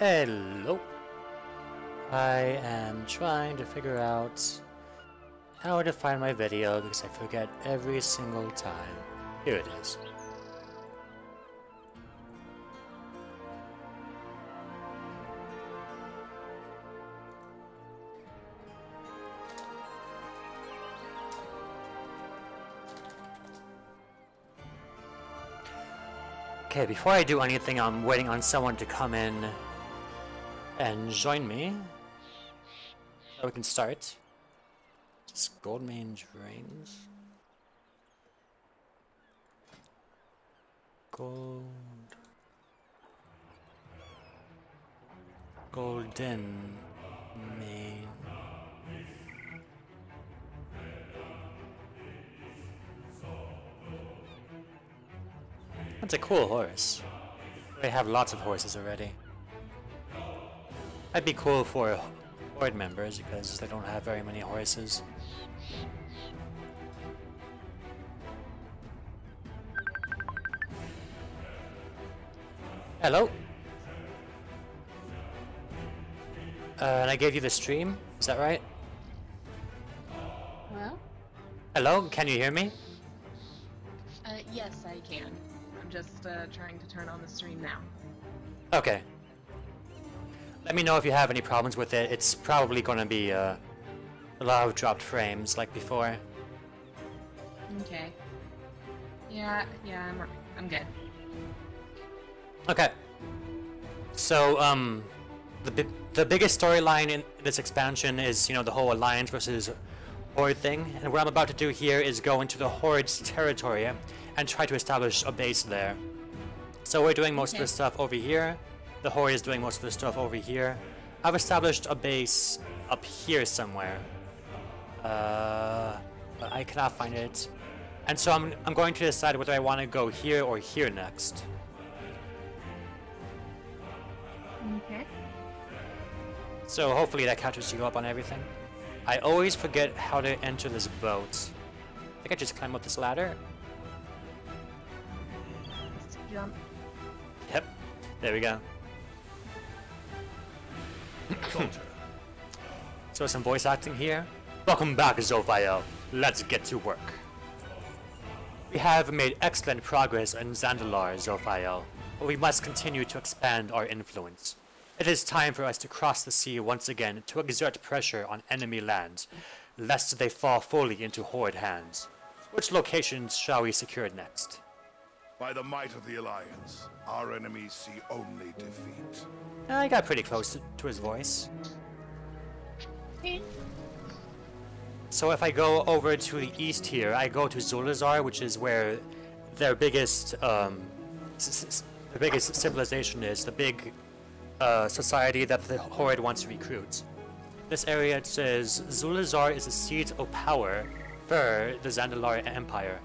Hello. I am trying to figure out how to find my video because I forget every single time. Here it is. Okay, before I do anything, I'm waiting on someone to come in and join me. So we can start. Just gold main drains. Gold. Golden main. That's a cool horse. They have lots of horses already. That'd be cool for Horde members because they don't have very many horses. Hello. And I gave you the stream, is that right? Hello? Hello, can you hear me? Yes, I can. I'm just trying to turn on the stream now. Okay. Let me know if you have any problems with it. It's probably gonna be a lot of dropped frames like before. Okay. Yeah, I'm good. Okay. So, the biggest storyline in this expansion is, you know, the whole Alliance versus Horde thing. And what I'm about to do here is go into the Horde's territory and try to establish a base there. So we're doing most of the stuff over here. The Horde is doing most of the stuff over here. I've established a base up here somewhere. But I cannot find it. And so I'm going to decide whether I want to go here or here next. Okay. So hopefully that catches you up on everything. I always forget how to enter this boat. I think I just climb up this ladder. Let's jump. Yep. There we go. So some voice acting here. Welcome back, Zorafin. Let's get to work. We have made excellent progress in Zandalar, Zorafin, but we must continue to expand our influence. It is time for us to cross the sea once again to exert pressure on enemy lands, lest they fall fully into Horde hands. Which locations shall we secure next? By the might of the Alliance, our enemies see only defeat. I got pretty close to his voice. So if I go over to the east here, I go to Zulazar, which is where their biggest, the biggest civilization is, the big society that the Horde wants to recruit. This area, it says, Zulazar is a seat of power for the Zandalar Empire.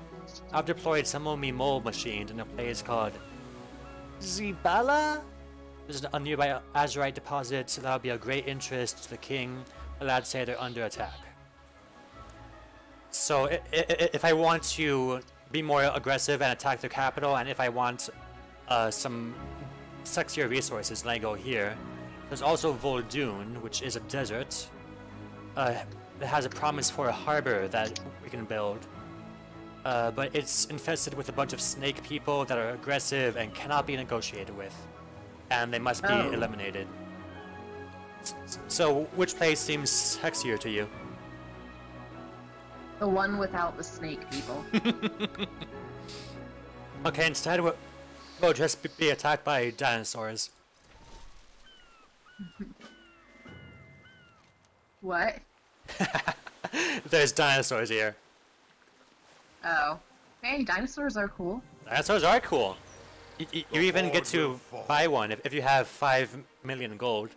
I've deployed some of my mole machines in a place called Zibala? There's a nearby Azurite deposit, so that'll be of great interest to the king. The lads say they're under attack. So if I want to be more aggressive and attack the capital, and if I want some sexier resources, then I go here. There's also Vol'dun, which is a desert. It has a promise for a harbor that we can build. But it's infested with a bunch of snake people that are aggressive and cannot be negotiated with. And they must be eliminated. So, which place seems sexier to you? The one without the snake people. Okay, instead we'll just be attacked by dinosaurs. What? There's dinosaurs here. Oh. Hey, dinosaurs are cool. Dinosaurs are cool. You even get to buy one if you have 5 million gold.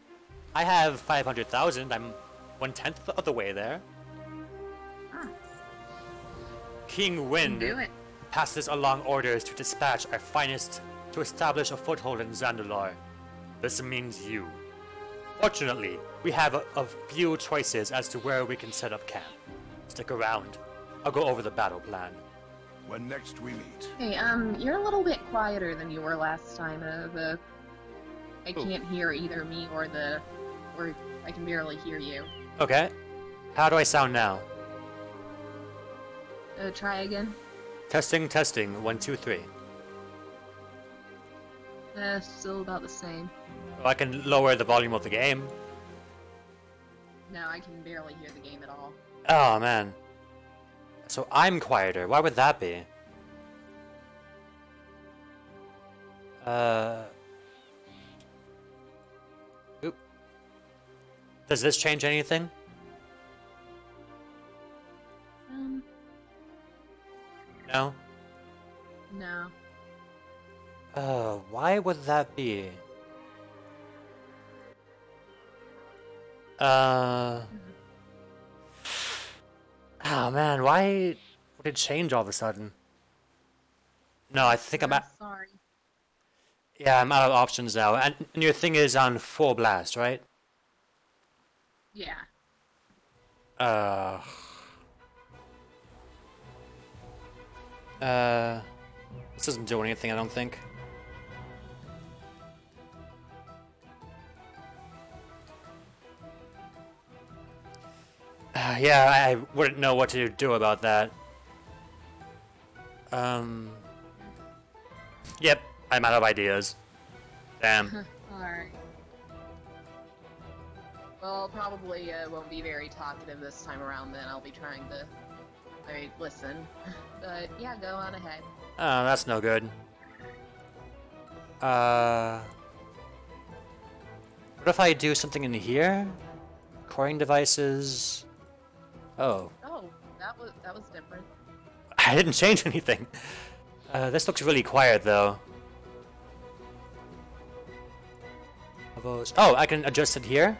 I have 500,000. I'm 1/10 of the way there. Huh. King Wind Do it. passes along orders to dispatch our finest to establish a foothold in Zandalar. This means you. Fortunately, we have a few choices as to where we can set up camp. Stick around. I'll go over the battle plan. When next we meet. Hey, you're a little bit quieter than you were last time. I can't hear either me or I can barely hear you. Okay. How do I sound now? Try again. Testing, testing. 1, 2, 3. Still about the same. Oh, I can lower the volume of the game. No, I can barely hear the game at all. Oh, man. So I'm quieter. Why would that be? Oop. Does this change anything? No? No. Why would that be? Oh man, why would it change all of a sudden? No, I think I'm at... Sorry. Yeah, I'm out of options now. And your thing is on full blast, right? Yeah. This doesn't do anything, I don't think. Yeah, I wouldn't know what to do about that. Yep, I'm out of ideas. Damn. Alright. Well, probably won't be very talkative this time around then. I'll be trying to listen. But yeah, go on ahead. Oh, that's no good. What if I do something in here? Recording devices. Oh. Oh, that was different. I didn't change anything. This looks really quiet though. Oh, I can adjust it here?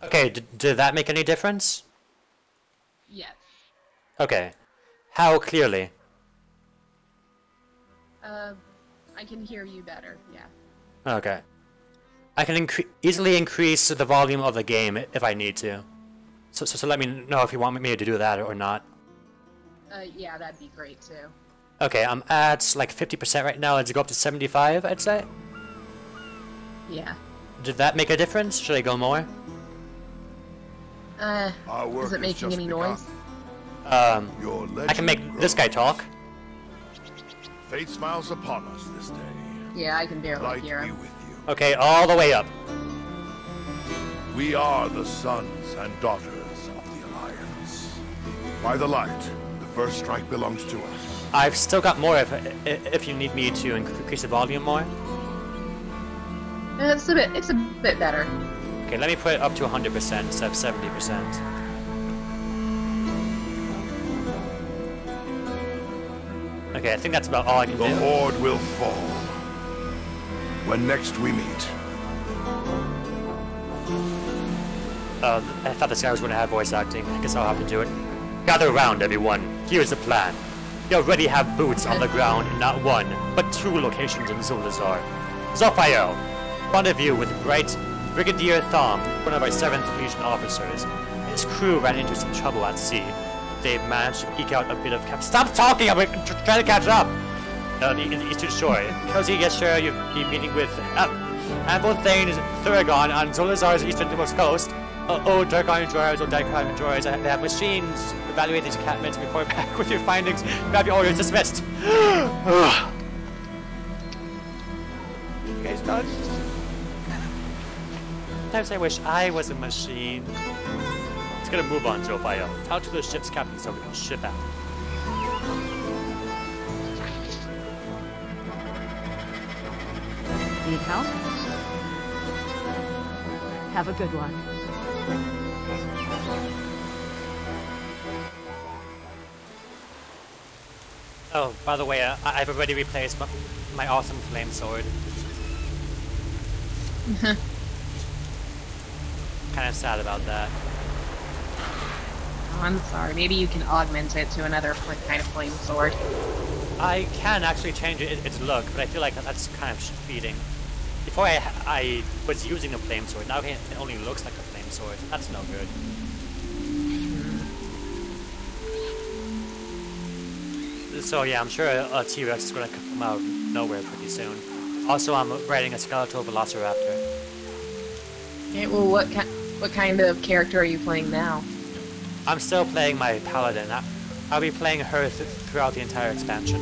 Okay, did that make any difference? Yes. Okay. How clearly? I can hear you better, yeah. Okay. I can easily increase the volume of the game if I need to. So let me know if you want me to do that or not. Yeah, that'd be great too. Okay, I'm at like 50% right now. Let's go up to 75, I'd say. Yeah. Did that make a difference? Should I go more? Is it making any noise? I can make this guy talk. Fate smiles upon us this day. Yeah, I can barely Light hear be him. with you. Okay, all the way up. We are the sons and daughters of the Alliance. By the light, the first strike belongs to us. I've still got more if you need me to increase the volume more. It's a bit better. Okay, let me put it up to 100% instead of 70%. Okay, I think that's about all I can do. The Horde will fall when next we meet. I thought this guy was going to have voice acting. I guess I'll have to do it. Gather around, everyone. Here's the plan. You already have boots on the ground in not one, but 2 locations in Zulazar. Zorafin, one of you with bright Brigadier Thom, one of our 7th Legion officers. His crew ran into some trouble at sea. They managed to eke out a bit of Stop talking! I'm trying to catch up! The eastern shore. Cozy Gesture, you'll be meeting with Ample Thane Thuragon on Zulazar's easternmost coast. Darkon Droids, Darkon Droids, they have machines. Evaluate these encampments and report back with your findings. Grab your orders, dismissed. You guys done? Sometimes I wish I was a machine. It's gonna move on, Zorafin. Tell to the ship's captain so we can ship out. Need help? Have a good one. Oh, by the way, I've already replaced my awesome flame sword. Kind of sad about that. Oh, I'm sorry. Maybe you can augment it to another kind of flame sword. I can actually change its look, but I feel like that's kind of cheating. Before I was using a flame sword, now it only looks like a flame sword. That's no good. So yeah, I'm sure a T-Rex is going to come out of nowhere pretty soon. Also, I'm riding a skeletal velociraptor. Okay, well, what kind of character are you playing now? I'm still playing my paladin. I'll be playing her throughout the entire expansion.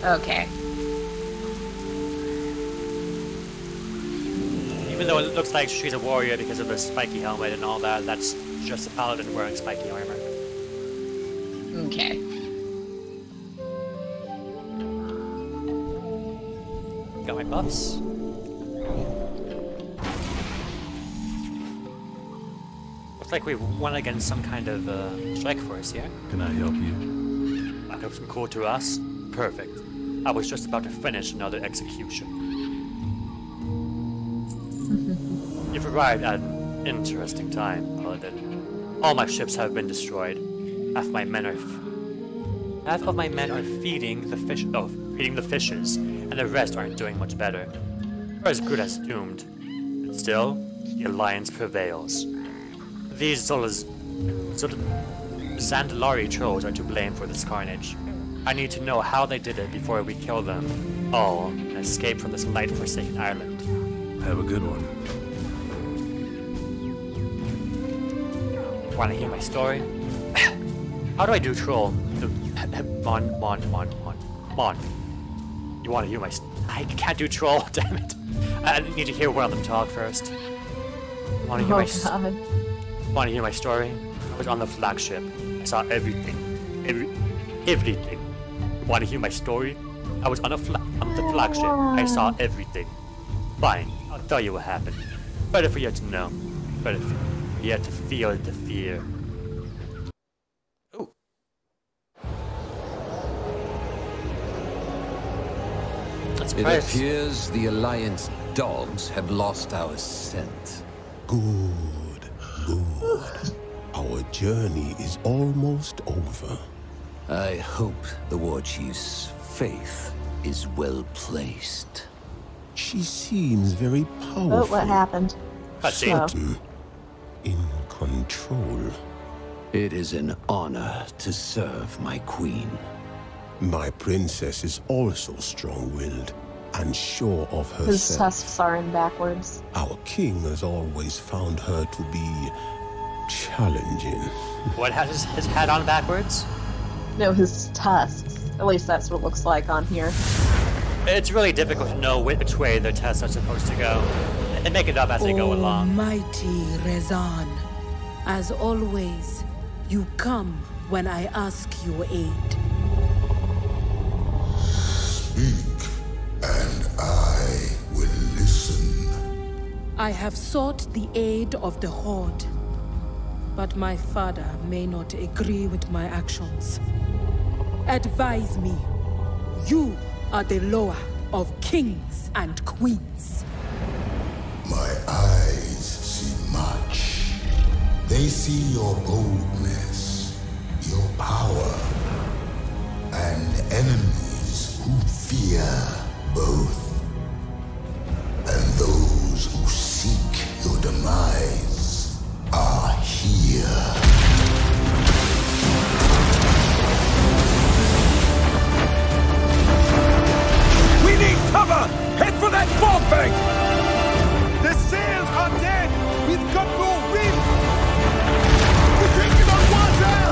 Okay. Even though it looks like she's a warrior because of the spiky helmet and all that, that's just a paladin wearing spiky armor. Okay. Got my buffs. Looks like we won against some kind of strike force here. Can I help you? That looks cool to us. Perfect. I was just about to finish another execution. You've arrived at an interesting time, Paladin. All my ships have been destroyed. Half of my men are feeding the fish. Oh, feeding the fishes, and the rest aren't doing much better. We're as good as doomed. But still, the alliance prevails. These Zandalari trolls are to blame for this carnage. I need to know how they did it before we kill them all and escape from this light-forsaken island. Have a good one. Want to hear my story? How do I do troll? Mon. You want to hear my I can't do troll, damn it. I need to hear one of them talk first. Want to hear Want to hear my story? I was on the flagship. I saw everything. Everything. Want to hear my story? I was on the flagship. I saw everything. Fine, I'll tell you what happened. Better for you to know. Better for you to feel the fear. Ooh. It appears the Alliance dogs have lost our scent. Good, good. Our journey is almost over. I hope the war chief's faith is well placed. She seems very powerful. Oh, what happened? Certain. In control. It is an honor to serve my queen. My princess is also strong-willed and sure of herself. His tusks are in backwards. Our king has always found her to be challenging. What has his head on backwards? No, his tusks. At least that's what it looks like on here. It's really difficult to know which way their tests are supposed to go. They make it up as they go along. Mighty Rezan, as always, you come when I ask your aid. Speak, and I will listen. I have sought the aid of the Horde, but my father may not agree with my actions. Advise me. You are the lower of kings and queens. My eyes see much. They see your boldness, your power, and enemies who fear both. And those who seek your demise are here. We need cover! Head for that fog bank! The sails are dead! We've got no wind! We're drinking on water!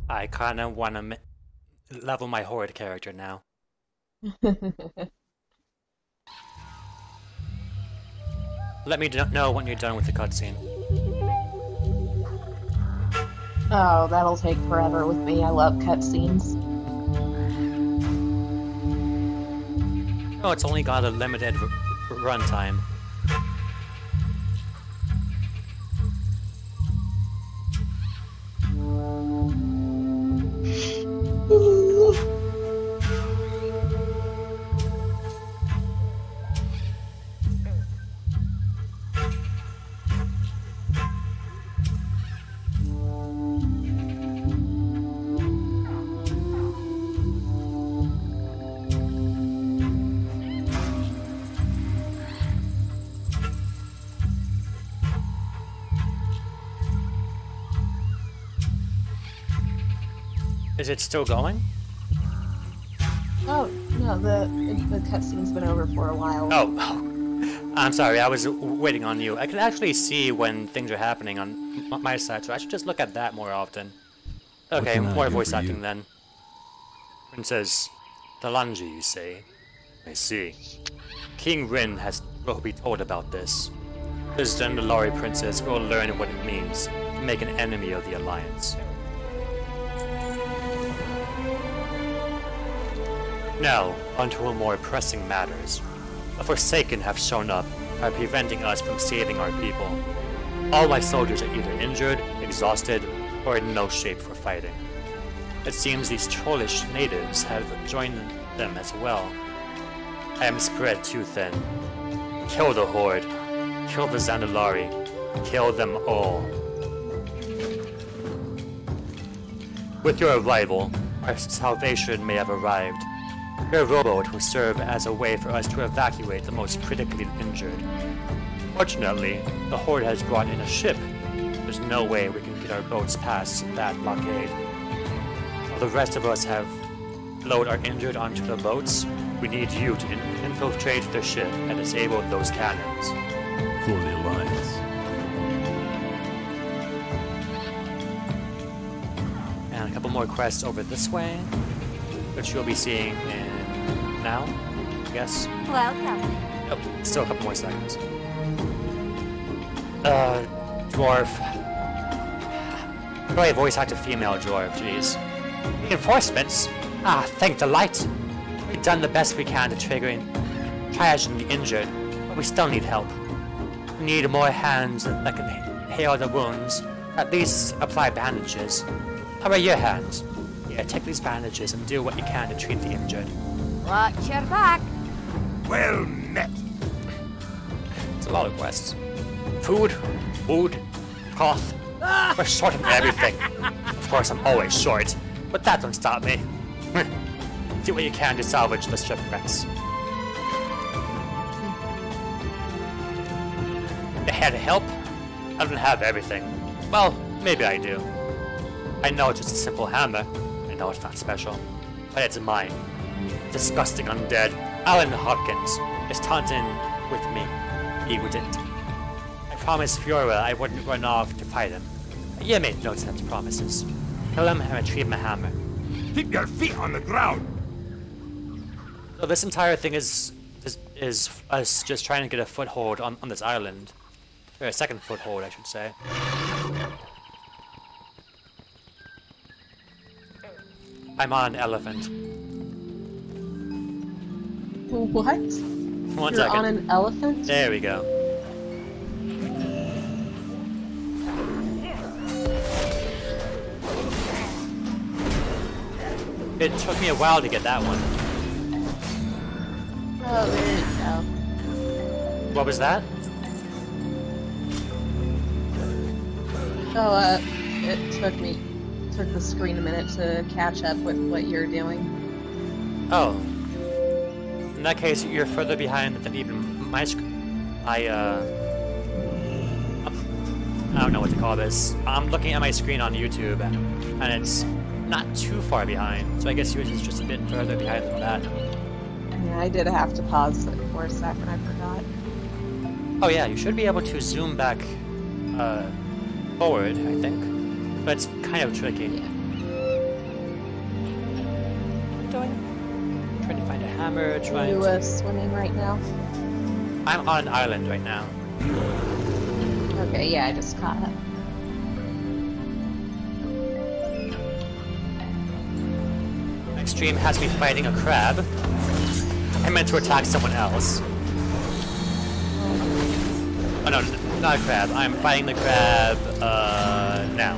I kinda wanna level my Horde character now. let me know when you're done with the cutscene. Oh, that'll take forever with me. I love cutscenes. Oh, it's only got a limited runtime. Is it still going? Oh, no, the cutscene's been over for a while. Oh, I'm sorry, I was waiting on you. I can actually see when things are happening on my side, so I should just look at that more often. Okay, more voice acting then. Princess Talanji, you say? I see. King Rin will be told about this. The Zendalari princess will learn what it means to make an enemy of the Alliance. Now, onto more pressing matters. The Forsaken have shown up, are preventing us from saving our people. All my soldiers are either injured, exhausted, or in no shape for fighting. It seems these trollish natives have joined them as well. I am spread too thin. Kill the Horde. Kill the Zandalari. Kill them all. With your arrival, our salvation may have arrived. Your rowboat will serve as a way for us to evacuate the most critically injured. Fortunately, the Horde has brought in a ship. There's no way we can get our boats past that blockade. While the rest of us have load our injured onto the boats, we need you to infiltrate the ship and disable those cannons. For the Alliance. And a couple more quests over this way, which you'll be seeing in now, I guess. Welcome. Nope, still a couple more seconds. Dwarf. Probably voice acted female dwarf, jeez. Reinforcements? Ah, thank the light. We've done the best we can to triage the injured, but we still need help. We need more hands that can heal the wounds, at least apply bandages. How about your hands? Yeah, take these bandages and do what you can to treat the injured. Watch your back. Well met. It's a lot of quests. Food, wood, cloth. We're short of everything. Of course, I'm always short, but that don't stop me. Do what you can to salvage the shipwrecks. You here to help? I don't have everything. Well, maybe I do. I know it's just a simple hammer. I know it's not special, but it's mine. Disgusting undead, Alan Hopkins, is taunting with me. He wouldn't. I promised Fiora I wouldn't run off to fight him. But you made no such promises. Kill him and retrieve my hammer. Keep your feet on the ground! So this entire thing is us just trying to get a foothold on this island. Or a second foothold, I should say. I'm on an elephant. What? One You're second. on an elephant? There we go. It took me a while to get that one. Oh, there you go. What was that? Oh, it took the screen a minute to catch up with what you're doing. Oh. In that case, you're further behind than even my screen. I don't know what to call this. I'm looking at my screen on YouTube, and it's not too far behind. So I guess yours is just a bit further behind than that. Yeah, I did have to pause it for a second. I forgot. Oh yeah, you should be able to zoom back forward, I think. But it's kind of tricky. Yeah. Trying to find a hammer, Are you swimming right now? I'm on an island right now. Okay, yeah, I just caught up. My stream has me fighting a crab. I meant to attack someone else. Oh no, not a crab. I'm fighting the crab, now.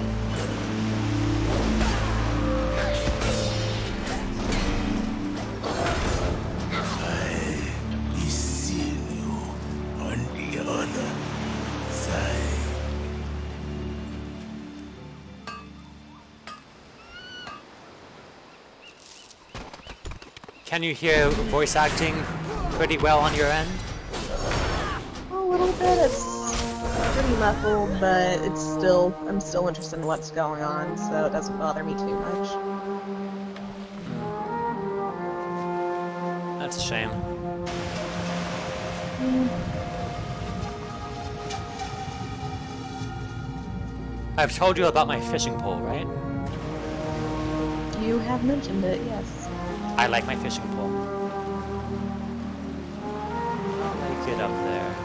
I see you on the other side. Can you hear voice acting pretty well on your end? A little bit. It's pretty muffled, but I'm still interested in what's going on, so it doesn't bother me too much. That's a shame. I've told you about my fishing pole, right? You have mentioned it, yes. I like my fishing pole. I'll get up there.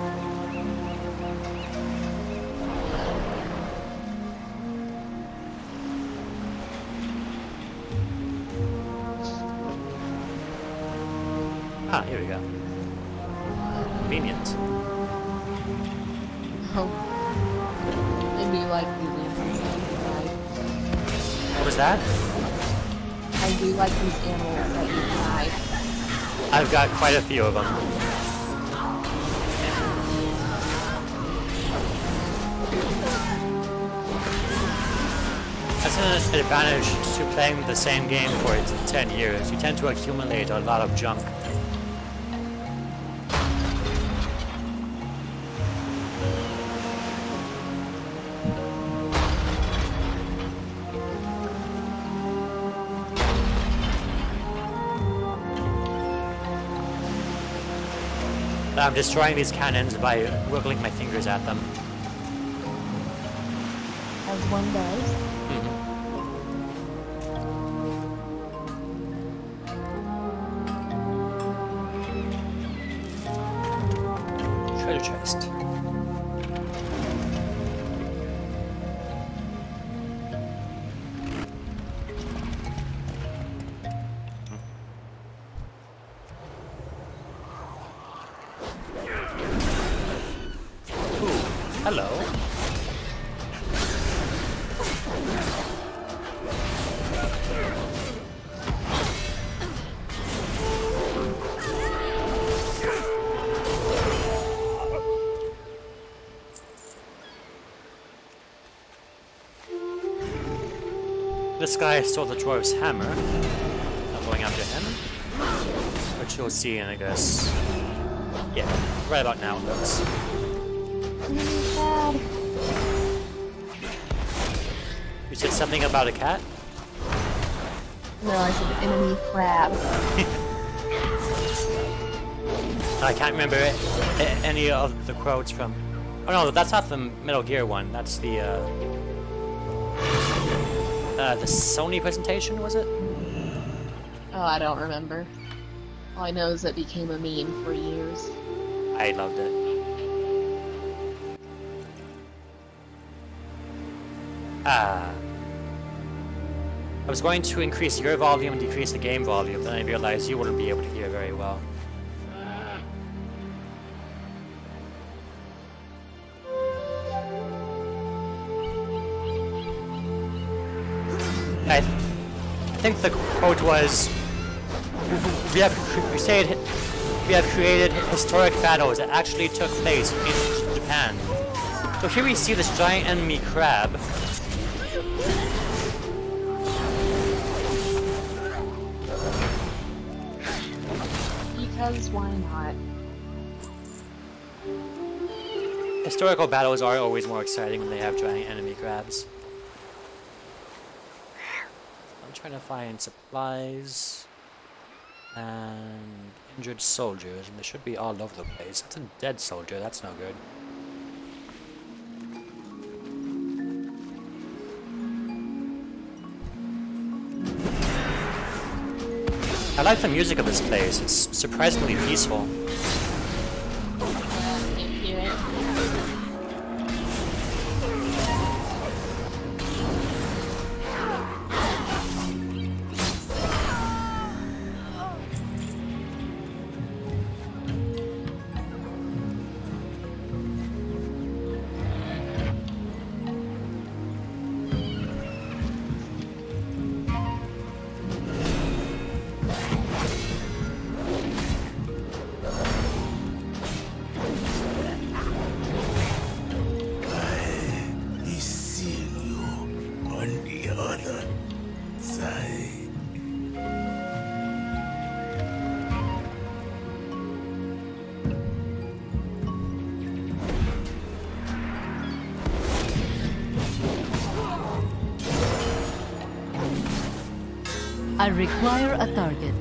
Ah, here we go. Convenient. Oh. I do like these animals that you fight. What was that? I do like these animals that you fight. I've got quite a few of them. That's an advantage to playing the same game for 10 years. You tend to accumulate a lot of junk. I'm destroying these cannons by wiggling my fingers at them. As one does. Treasure chest. Hello. This guy stole the dwarf's hammer. I'm going after him. Which you'll see in, I guess. Yeah, right about now it looks. You said something about a cat? No, I said enemy crab. I can't remember any of the quotes from... Oh no, that's not the Metal Gear one. That's the Sony presentation, was it? Oh, I don't remember. All I know is it became a meme for years. I loved it. I was going to increase your volume and decrease the game volume, then I realized you wouldn't be able to hear very well. I think the quote was, we have created historic battles that actually took place in Japan. So here we see this giant enemy crab. Because why not? Historical battles are always more exciting when they have giant enemy crabs. I'm trying to find supplies and injured soldiers, and they should be all over the place. That's a dead soldier, that's no good. I like the music of this place. It's surprisingly peaceful. Can't hear it. I require a target.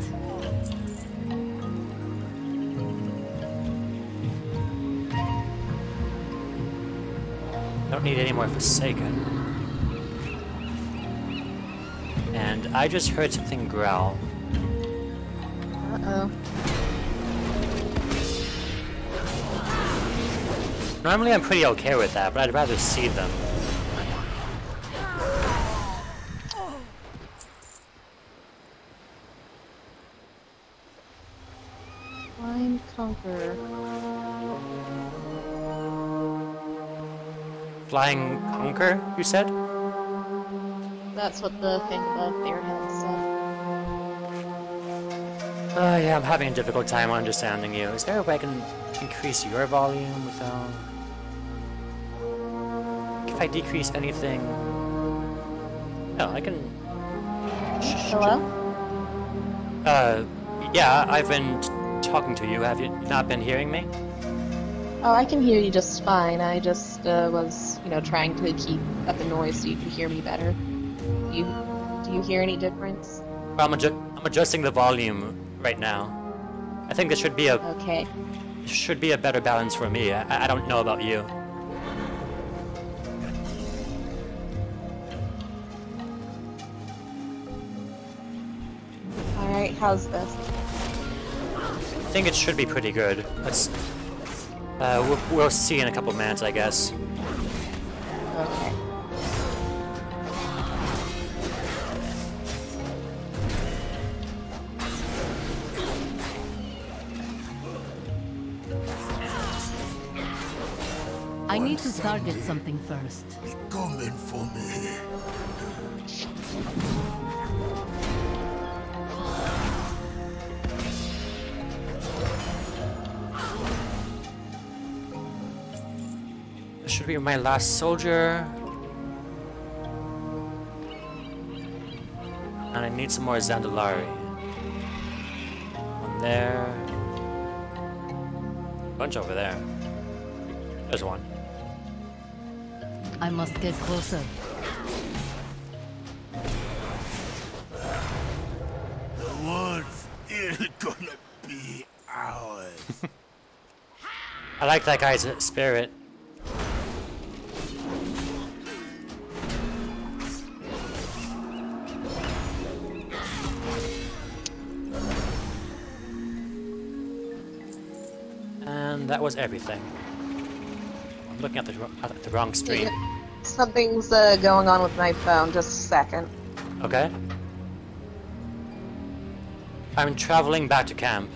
Don't need any more Forsaken. And I just heard something growl. Uh-oh. Normally I'm pretty okay with that, but I'd rather see them. Blind Conqueror. Flying Conquer, you said? That's what the thing above their head said. Yeah, I'm having a difficult time understanding you. Is there a way I can increase your volume without... If I decrease anything... No, I can... Hello? Yeah, I've been talking to you. Have you not been hearing me? Oh, I can hear you just fine. I just was, trying to keep up the noise so you could hear me better. Do you hear any difference? Well, I'm adjusting the volume right now. I think there should be a... Okay. Should be a better balance for me. I don't know about you. Alright, how's this? I think it should be pretty good. Let's... we'll see in a couple minutes, I guess. Okay. I need to target something first. Coming for me. This should be my last soldier. And I need some more Zandalari. One there. Bunch over there. There's one. I must get closer. The world's still gonna be ours. I like that guy's spirit. And that was everything. I'm looking at the wrong stream. Something's going on with my phone. Just a second. Okay. I'm traveling back to camp.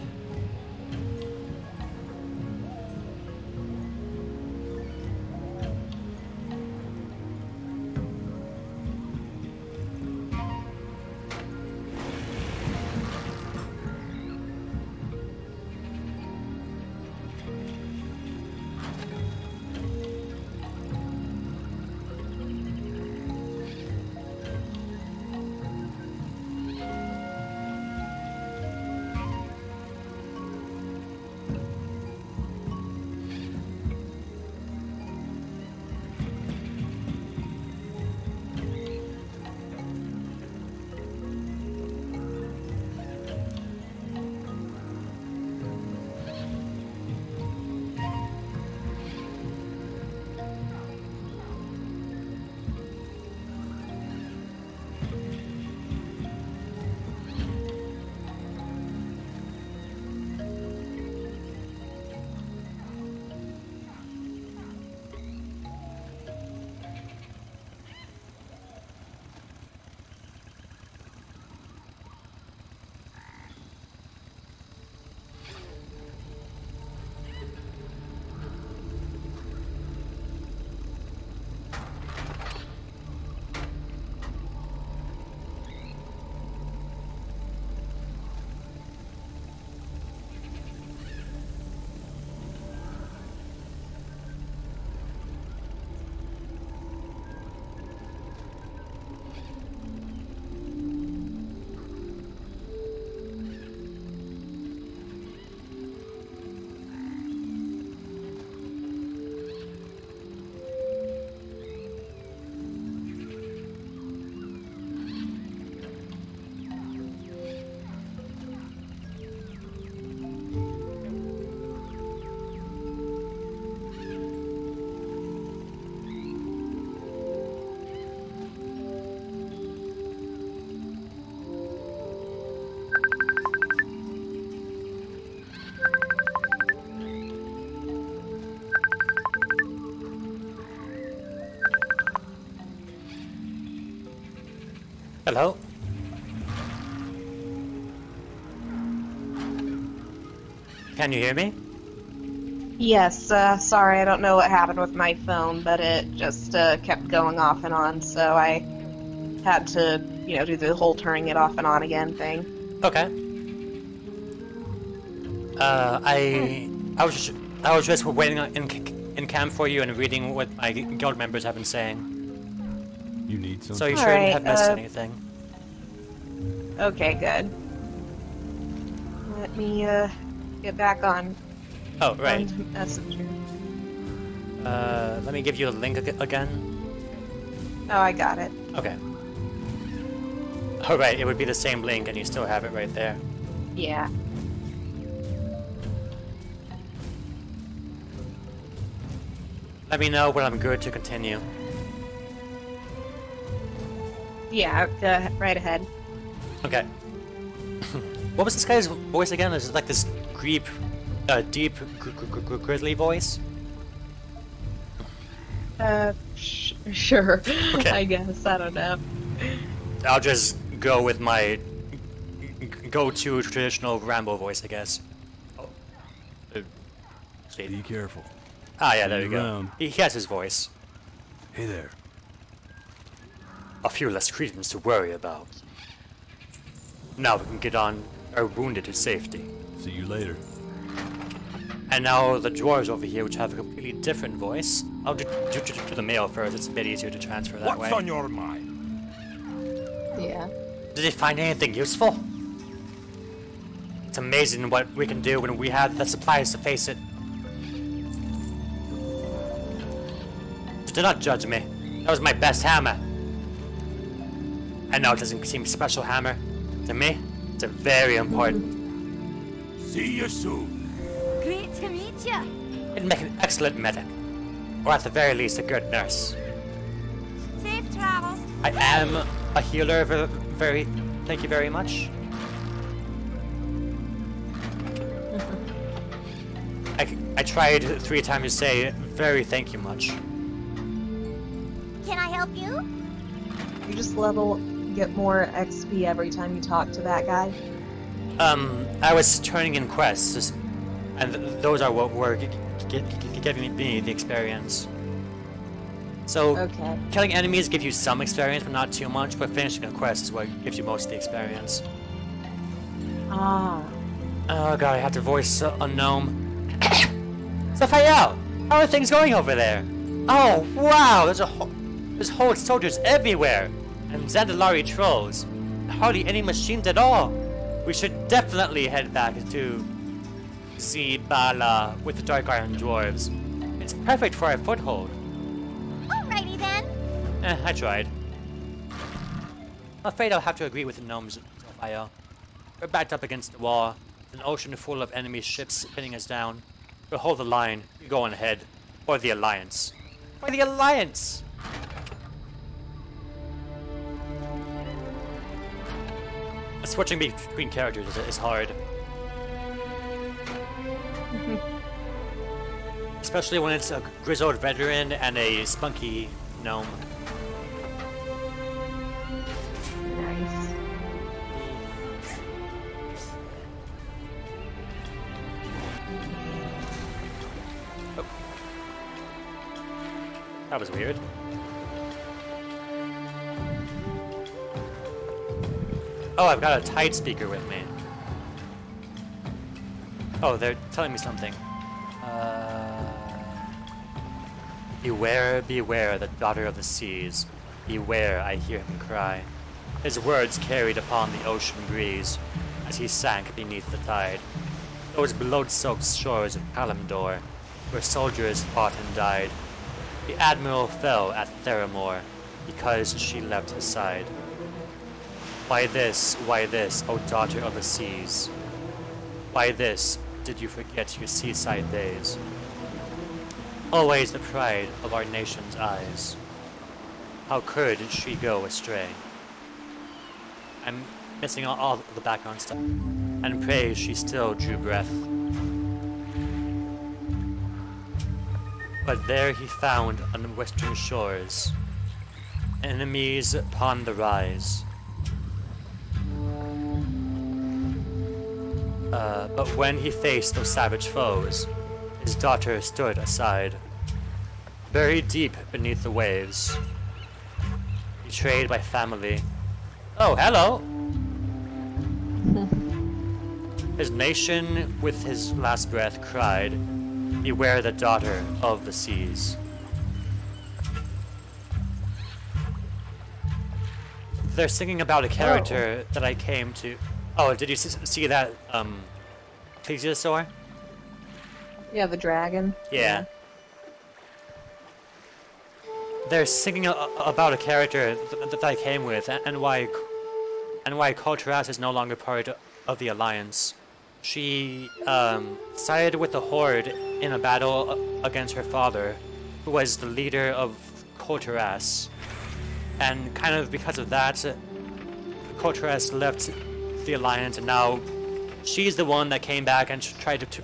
Hello? Can you hear me? Yes, sorry, I don't know what happened with my phone, but it just kept going off and on, so I had to, do the whole turning it off and on again thing. Okay. I was just waiting in camp for you and reading what my guild members have been saying. You need something? So you shouldn't have missed anything. Okay, good. Let me, get back on. Oh, right. Messenger. Let me give you a link again. Oh, I got it. Okay. Oh, right, it would be the same link and you still have it right there. Yeah. Let me know when I'm good to continue. Yeah, right ahead. Okay. What was this guy's voice again? Is it like this deep, grizzly voice? Sure. Okay. I guess, I don't know. I'll just go with my go-to traditional Rambo voice, I guess. Oh. Be careful. Ah, yeah, there you go. He has his voice. Hey there. A few less cretins to worry about. Now we can get on our wounded to safety. See you later. And now the dwarves over here, which have a completely different voice. I'll do the male first. It's a bit easier to transfer that way. What's on your mind? Yeah. Did they find anything useful? It's amazing what we can do when we have the supplies to face it. Do not judge me. That was my best hammer. I know it doesn't seem special hammer. To me, it's a very important. See you soon. Great to meet you. It'd make an excellent medic. Or at the very least, a good nurse. Safe travels. I am a healer, very... Thank you very much. I tried 3 times to say very thank you much. Can I help you? You just get more XP every time you talk to that guy? I was turning in quests, and those are what were giving me the experience. So, killing enemies gives you some experience, but not too much, but finishing a quest is what gives you most of the experience. Ah. Oh god, I have to voice a gnome. Raphael, how are things going over there? Oh, wow, there's whole soldiers everywhere, and Zandalari trolls. Hardly any machines at all. We should definitely head back to Zibala with the Dark Iron Dwarves. It's perfect for our foothold. Alrighty then. I tried. I'm afraid I'll have to agree with the gnomes, Raphael. We're backed up against the wall, an ocean full of enemy ships pinning us down. We'll hold the line, you go on ahead. Or the Alliance. Or the Alliance! Switching between characters is hard. Especially when it's a grizzled veteran and a spunky gnome. Nice. Oh. That was weird. Oh, I've got a Tide speaker with me. Oh, they're telling me something. Beware, beware, the daughter of the seas. Beware, I hear him cry. His words carried upon the ocean breeze as he sank beneath the tide. Those blood-soaked shores of Kalimdor, where soldiers fought and died. The admiral fell at Theramore because she left his side. Why this, O daughter of the seas? Why this did you forget your seaside days? Always the pride of our nation's eyes. How could she go astray? I'm missing all the background stuff. And pray she still drew breath. But there he found on the western shores enemies upon the rise. But when he faced those savage foes, his daughter stood aside, buried deep beneath the waves, betrayed by family. Oh, hello! His nation, with his last breath, cried, "Beware the daughter of the seas." They're singing about a character that I came to... Oh, did you see that, plesiosaur? Yeah, the dragon. Yeah. They're singing about a character that I came with, and why Kolteras is no longer part of the Alliance. She sided with the Horde in a battle against her father, who was the leader of Kolteras. And kind of because of that, Kolteras left the Alliance, and now she's the one that came back and tried to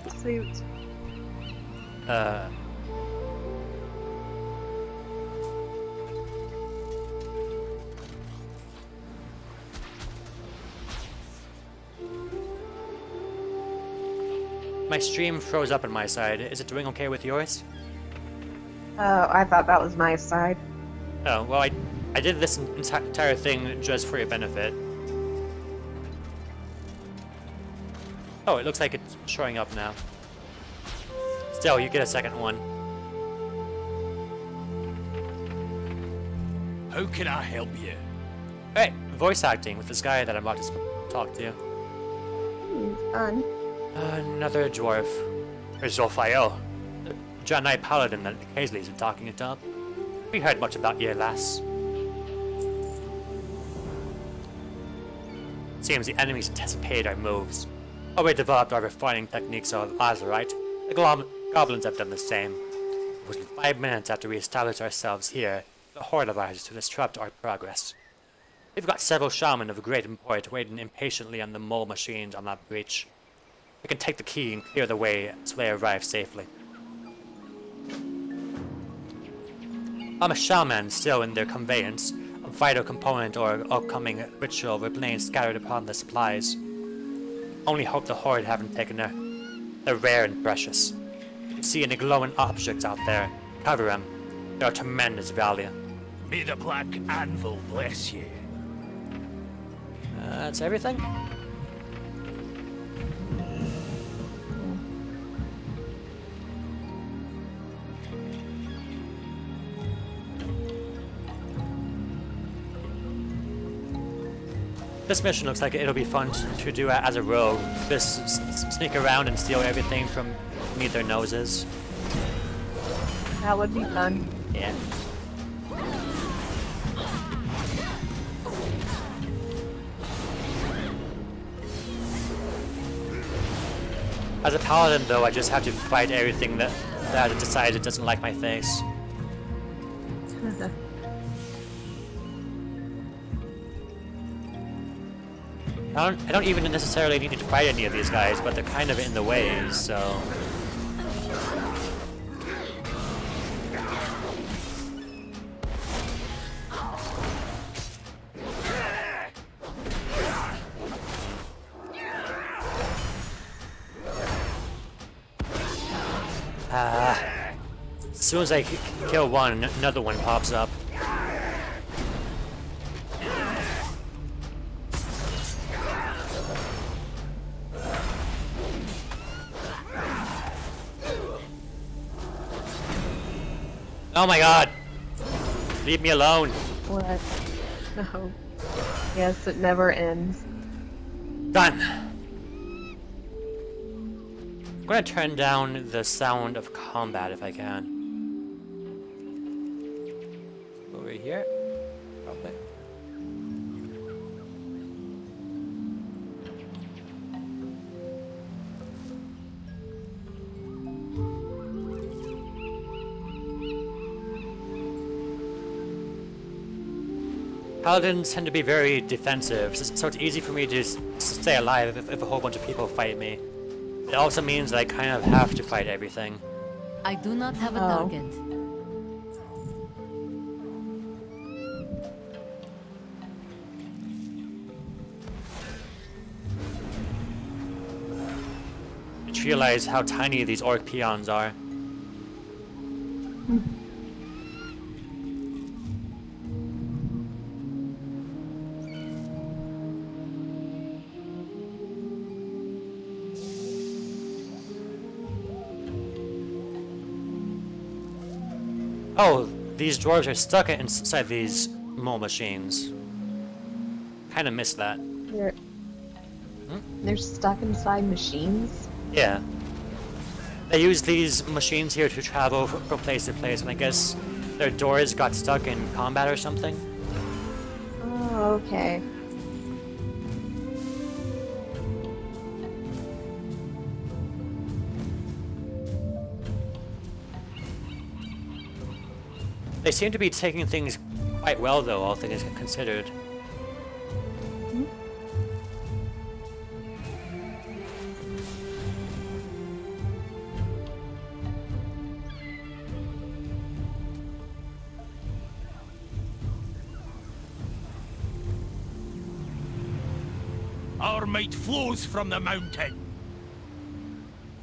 My stream froze up on my side. Is it doing okay with yours? Oh, I thought that was my side. Oh, well, I did this entire thing just for your benefit. Oh, it looks like it's showing up now. Still, you get a second one. How can I help you? Hey, voice acting with this guy that I'm about to talk to. Fun. Another dwarf. Or Zorafin. The John Knight Paladin that Hazley's been talking it up. We heard much about you, lass. Seems the enemies anticipated our moves. While we developed our refining techniques of Azurite, the goblins have done the same. Within 5 minutes after we established ourselves here, the horde arises to disrupt our progress. We've got several shaman of great import waiting impatiently on the mole machines on that breach. We can take the key and clear the way so they arrive safely. I'm a shaman still in their conveyance, a vital component or upcoming ritual remains scattered upon the supplies. Only hope the horde haven't taken her. They're rare and precious. You can see any glowing objects out there. Cover them. They're tremendous value. May the black anvil bless you. That's everything? This mission looks like it'll be fun to do as a rogue. Just sneak around and steal everything from beneath their noses. That would be fun. Yeah. As a paladin, though, I just have to fight everything that decides it doesn't like my face. I don't even necessarily need to fight any of these guys, but they're kind of in the way, so... As soon as I kill one, another one pops up. Oh my god! Leave me alone! What? No. Yes, it never ends. Done! I'm gonna turn down the sound of combat if I can. Over here? Probably. Paladins tend to be very defensive, so it's easy for me to stay alive if a whole bunch of people fight me. It also means that I kind of have to fight everything. I do not have a target. realize how tiny these orc peons are. Oh, these dwarves are stuck inside these mole machines. Kinda missed that. They're stuck inside machines? Yeah. They use these machines here to travel from place to place, and I guess their doors got stuck in combat or something. Oh, okay. They seem to be taking things quite well, though, all things considered. Our might flows from the mountain.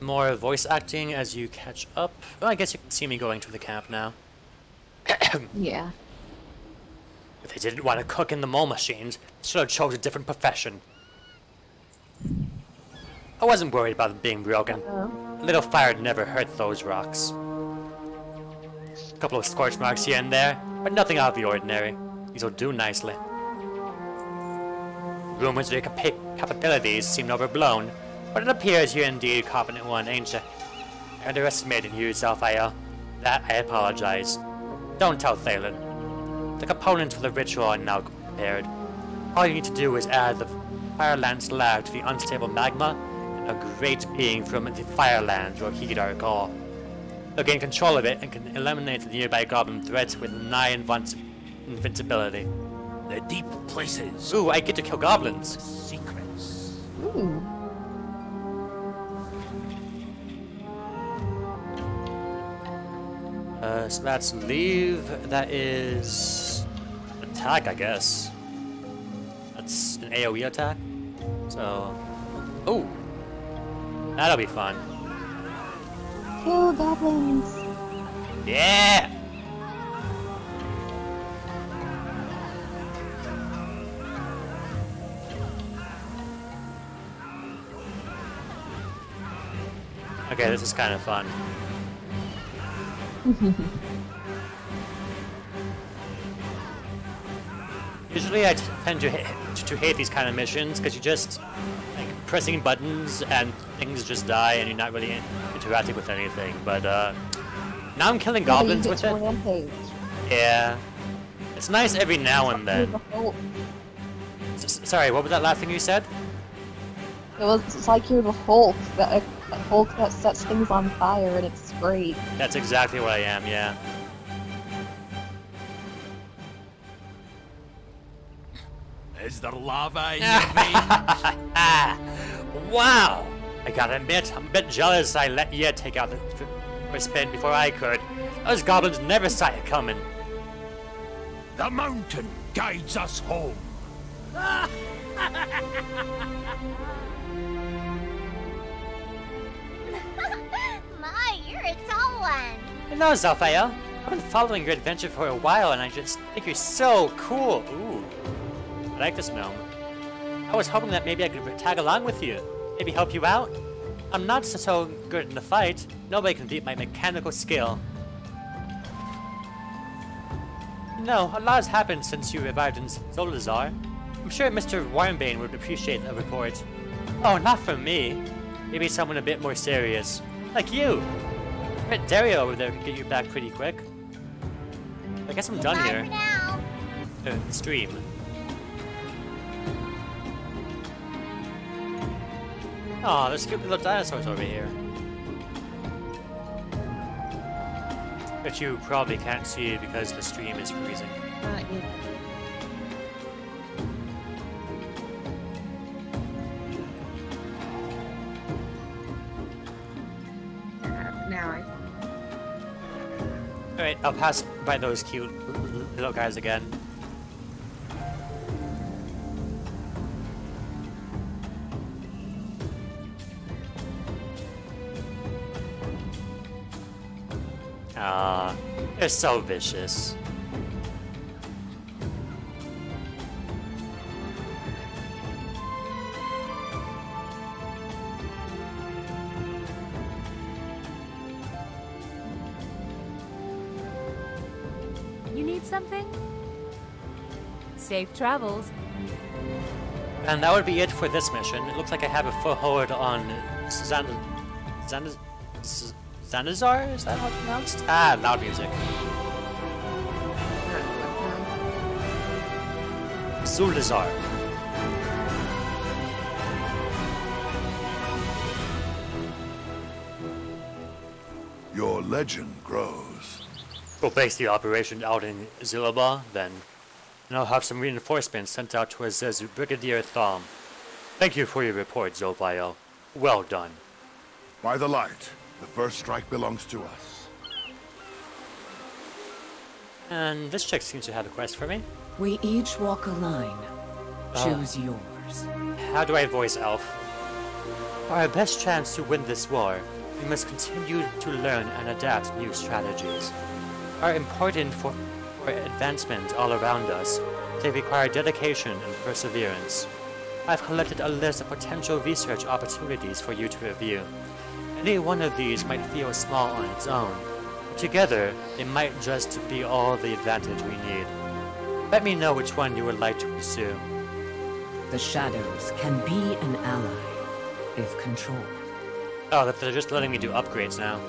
More voice acting as you catch up. Well, I guess you can see me going to the camp now. Yeah. If they didn't want to cook in the mole machines, they should have chose a different profession. I wasn't worried about them being broken. A little fire never hurt those rocks. A couple of scorch marks here and there, but nothing out of the ordinary. These will do nicely. Rumors of your capabilities seem overblown, but it appears you're indeed a competent one, ain't you? I underestimated you, Zorafin. That I apologize. Don't tell Thalen. The components for the ritual are now prepared. All you need to do is add the Fireland slag to the unstable magma, and a great being from the Firelands will heed our call. They'll gain control of it and can eliminate the nearby goblin threats with nigh invincibility. The deep places. Ooh, I get to kill goblins. Secrets. Ooh. So that's leave. That is attack, I guess. That's an AoE attack. So, ooh, that'll be fun. Kill goblins. Yeah. Okay, this is kind of fun. Usually I tend to hate these kind of missions because you just like pressing buttons and things just die and you're not really interacting with anything. But now I'm killing goblins with it. Rampage. Yeah, it's nice every now and then. Sorry, what was that last thing you said? It's like you're the Hulk, a Hulk that sets things on fire, and it's great. That's exactly what I am, yeah. Is there lava in your veins? Wow! I gotta admit, I'm a bit jealous I let you take out the spin before I could. Those goblins never saw it coming. The mountain guides us home. My, you're a tall one. I know, Zorafin. I've been following your adventure for a while, and I just think you're so cool. Ooh, I like this gnome. I was hoping that maybe I could tag along with you, maybe help you out. I'm not so good in the fight. Nobody can beat my mechanical skill. No, a lot has happened since you arrived in Zolazar. I'm sure Mr. Warmbane would appreciate a report. Oh, not from me. Maybe someone a bit more serious. Like you. I bet Dario over there could get you back pretty quick. I guess I'm done here. For now. Stream. Aw, there's cute little dinosaurs over here. But you probably can't see it because the stream is freezing. Alright, I'll pass by those cute little guys again. Ah, they're so vicious. You need something? Safe travels. And that would be it for this mission. It looks like I have a foothold on Zanazar? Is that how it's pronounced? Ah, loud music. Zulazar. Your legend grows. We'll base the operation out in Zilaba, then. And I'll have some reinforcements sent out towards Brigadier Thom. Thank you for your report, Zophiel. Well done. By the light, the first strike belongs to us. And this chick seems to have a quest for me. We each walk a line. Choose yours. How do I voice Elf? For our best chance to win this war, we must continue to learn and adapt new strategies. Are important for advancement all around us. They require dedication and perseverance. I've collected a list of potential research opportunities for you to review. Any one of these might feel small on its own. Together, they might just be all the advantage we need. Let me know which one you would like to pursue. The shadows can be an ally, if controlled. Oh, they're just letting me do upgrades now.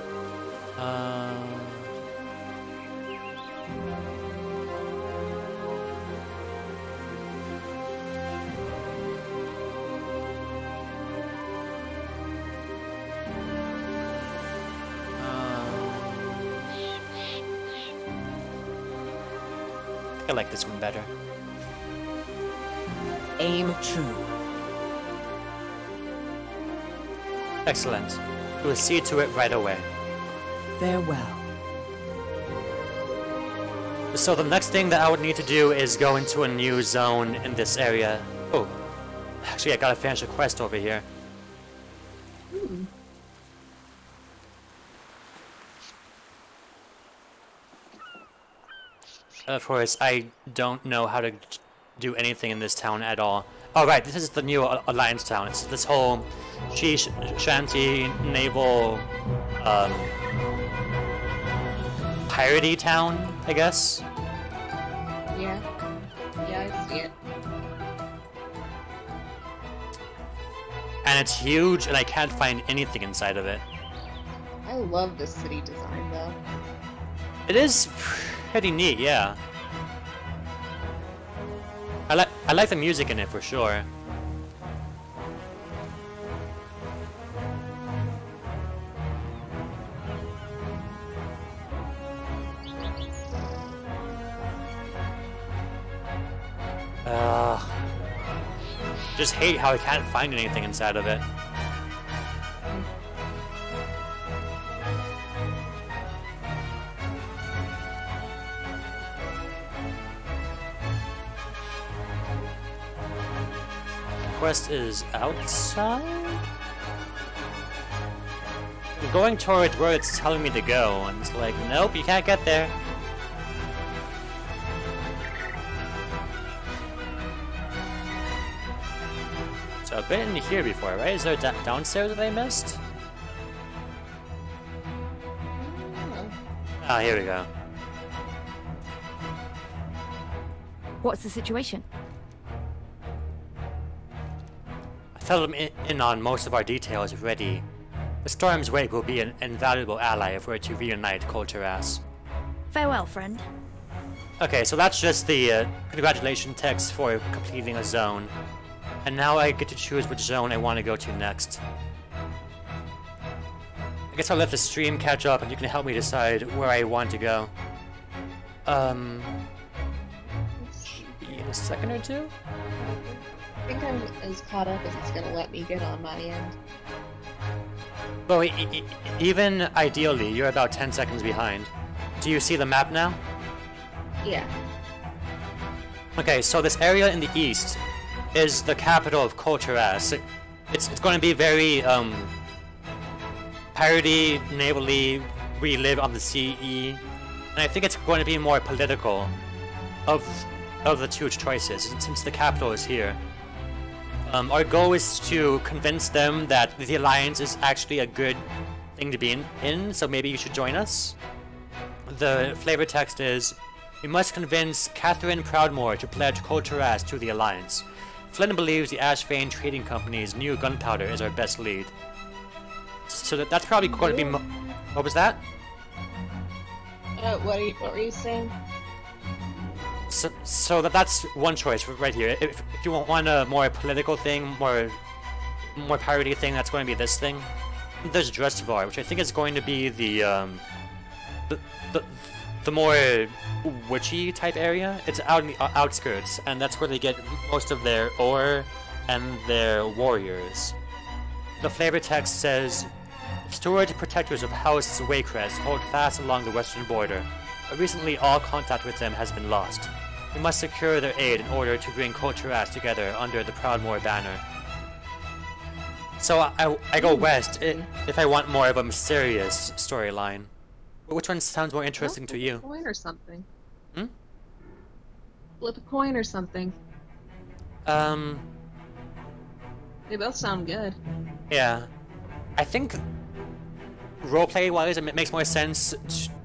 I like this one better. Aim true. Excellent. We will see to it right away. Farewell. So the next thing that I would need to do is go into a new zone in this area. Oh, actually I gotta finish a quest over here. Of course, I don't know how to do anything in this town at all. Oh right, this is the new Alliance town. It's this whole shanty naval piratey town, I guess. Yeah. Yeah, I see it. And it's huge, and I can't find anything inside of it. I love the city design, though. It is pretty neat, yeah. I like the music in it for sure. Just hate how I can't find anything inside of it. Quest is outside? I'm going towards where it's telling me to go, and it's like, nope, you can't get there. So I've been in here before, right? Is there downstairs that I missed? Ah, here we go. What's the situation? I filled them in on most of our details already. The Storm's Wake will be an invaluable ally if we're to reunite Colteras. Farewell, friend. Okay, so that's just the congratulation text for completing a zone. And now I get to choose which zone I want to go to next. I guess I'll let the stream catch up and you can help me decide where I want to go. In a second or two? I think I'm as caught up as it's gonna let me get on my end. Well, even ideally, you're about 10 seconds behind. Do you see the map now? Yeah. Okay, so this area in the east is the capital of Colteras. It's going to be very, piratey, navally we live on the CE, and I think it's going to be more political of the two choices, since the capital is here. Our goal is to convince them that the Alliance is actually a good thing to be in, so maybe you should join us. The flavor text is, we must convince Catherine Proudmoore to pledge Colcheras to the Alliance. Flynn believes the Ashvane Trading Company's new gunpowder is our best lead. So that's probably going to be what was that? What were you saying? So that's one choice right here. If you want a more political thing, more parody thing, that's going to be this thing. There's Dressbar, which I think is going to be the more witchy type area. It's out in the outskirts, and that's where they get most of their ore and their warriors. The flavor text says, storage protectors of House Waycrest hold fast along the western border, but recently all contact with them has been lost. We must secure their aid in order to bring Colcheras together under the Proudmoore banner. So I go west if I want more of a mysterious storyline. Which one sounds more interesting to you? Flip a coin or something. Hmm? Flip a coin or something. They both sound good. Yeah. I think roleplay-wise, it makes more sense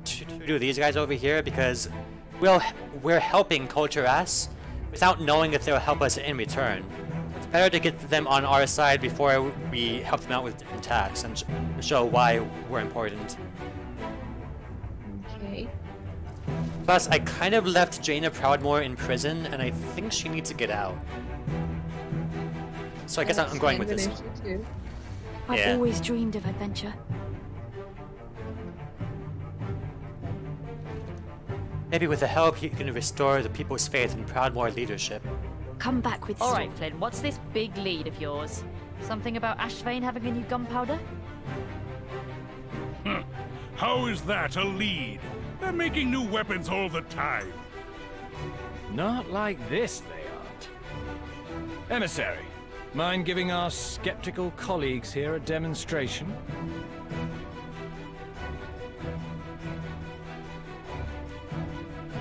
to do these guys over here because we're helping Colcheras without knowing if they'll help us in return. It's better to get them on our side before we help them out with different tasks and show why we're important. Okay. Plus, I kind of left Jaina Proudmoore in prison, and I think she needs to get out. So I guess I'm going with this. I've always dreamed of adventure. Maybe with the help, you can restore the people's faith in Proudmoore leadership. Come back with All right, Flynn, what's this big lead of yours? Something about Ashvane having a new gunpowder? How is that a lead? They're making new weapons all the time. Not like this, they aren't. Emissary, mind giving our skeptical colleagues here a demonstration?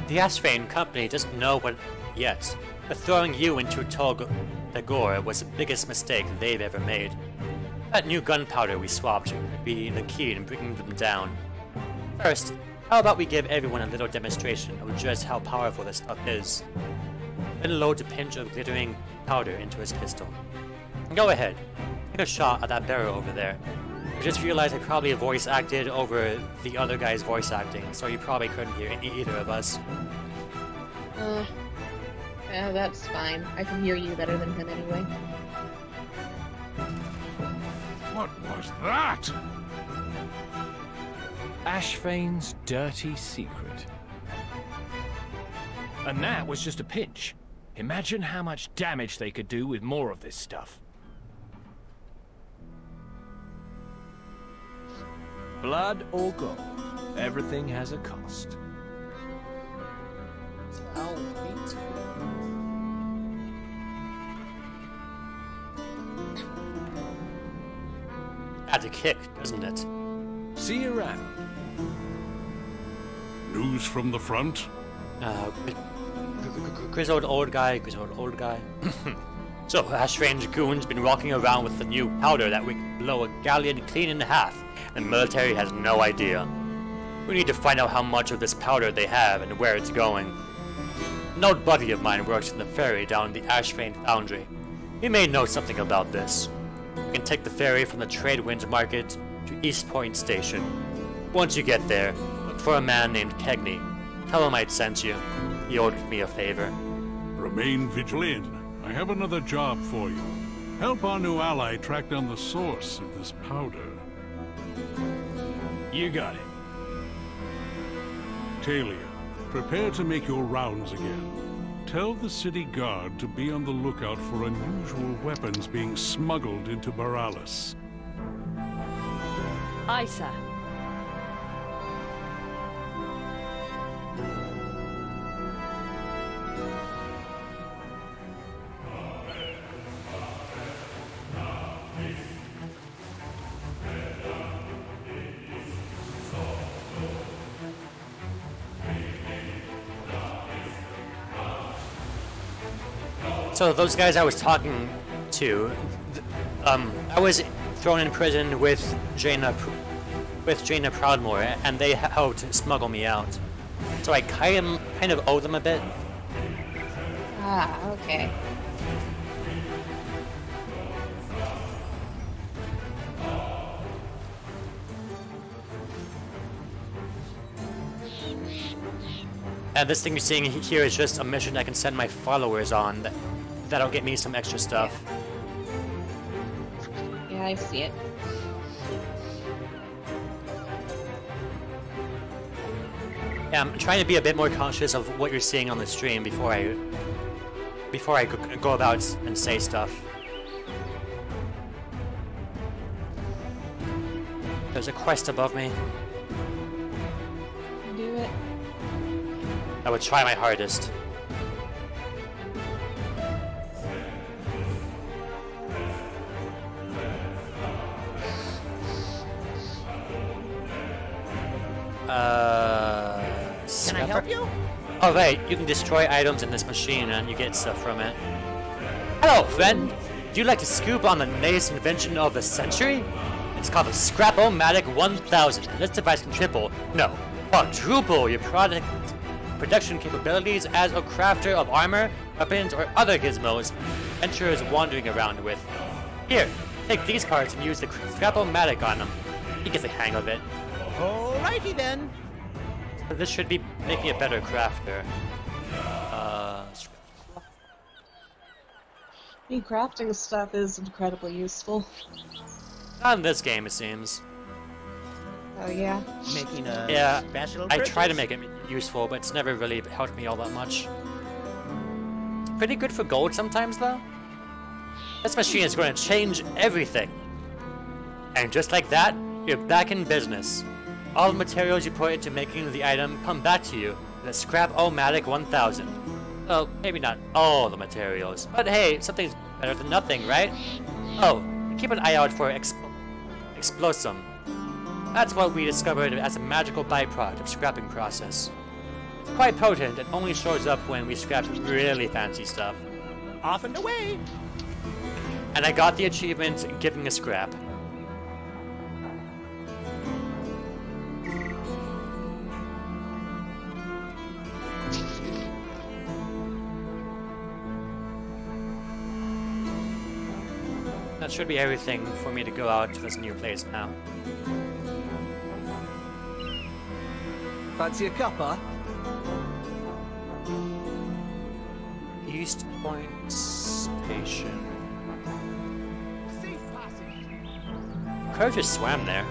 The Ashvane company doesn't know what yet, but throwing you into Tog Dagor was the biggest mistake they've ever made. That new gunpowder we swapped would be the key in bringing them down. First, how about we give everyone a little demonstration of just how powerful this stuff is? Then loads a pinch of glittering powder into his pistol. Go ahead, take a shot at that barrel over there. I just realized I probably voice acted over the other guy's voice acting, so you probably couldn't hear either of us. Yeah, that's fine. I can hear you better than him anyway. What was that? Ashvane's dirty secret. And that was just a pinch. Imagine how much damage they could do with more of this stuff. Blood or gold, everything has a cost. Adds a kick, doesn't it? See you around. News from the front? Grizzled old guy. So, Ashvane's goons been walking around with the new powder that we can blow a galleon clean in half, and the military has no idea. We need to find out how much of this powder they have and where it's going. An old buddy of mine works in the ferry down the Ashvane Foundry. He may know something about this. You can take the ferry from the Tradewinds Market to East Point Station. Once you get there, look for a man named Kegney. Tell him I'd sent you. He owed me a favor. Remain vigilant. I have another job for you. Help our new ally track down the source of this powder. You got it. Talia, prepare to make your rounds again. Tell the city guard to be on the lookout for unusual weapons being smuggled into Boralis. Aye, sir. So those guys I was talking to, I was thrown in prison with Jaina Proudmoore, and they helped smuggle me out. So I kind of owe them a bit. Ah, okay. And this thing you're seeing here is just a mission I can send my followers on. That'll get me some extra stuff. Yeah, I see it. Yeah, I'm trying to be a bit more conscious of what you're seeing on the stream before I go about and say stuff. There's a quest above me. Do it. I would try my hardest. Can I help you? Oh right, you can destroy items in this machine and you get stuff from it. Hello, friend! Would you like to scoop on the latest invention of the century? It's called the Scrap-O-Matic 1000, and this device can quadruple your production capabilities as a crafter of armor, weapons, or other gizmos adventurers wandering around with. Here, take these parts and use the Scrap-O-Matic on them. You get the hang of it. Alrighty then. So this should be making a better crafter. Crafting stuff is incredibly useful. Not in this game, it seems. Oh yeah? Making a special I purchase? try to make it useful, but it's never really helped me all that much. Pretty good for gold sometimes, though. This machine is going to change everything. And just like that, you're back in business. All the materials you put into making the item come back to you. The Scrap-O-Matic 1000. Well, maybe not all the materials, but hey, something's better than nothing, right? Oh, keep an eye out for Explosum. That's what we discovered as a magical byproduct of scrapping process. It's quite potent and only shows up when we scrap really fancy stuff. Off and away! And I got the achievement giving a scrap. That should be everything for me to go out to this new place now. Fancy a cuppa? East Point Station. Crow just swam there.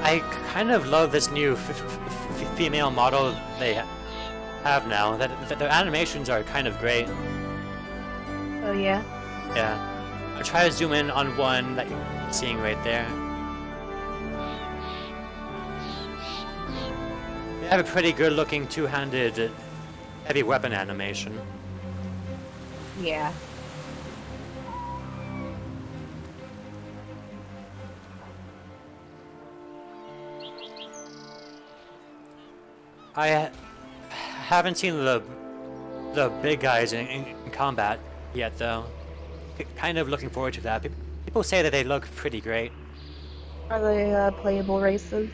I kind of love this new female model they have now. That their animations are kind of great. Oh yeah? Yeah. I'll try to zoom in on one that you're seeing right there. They have a pretty good looking two-handed heavy weapon animation. Yeah. I haven't seen the big guys in combat yet, though. Kind of looking forward to that. People say that they look pretty great. Are they playable races?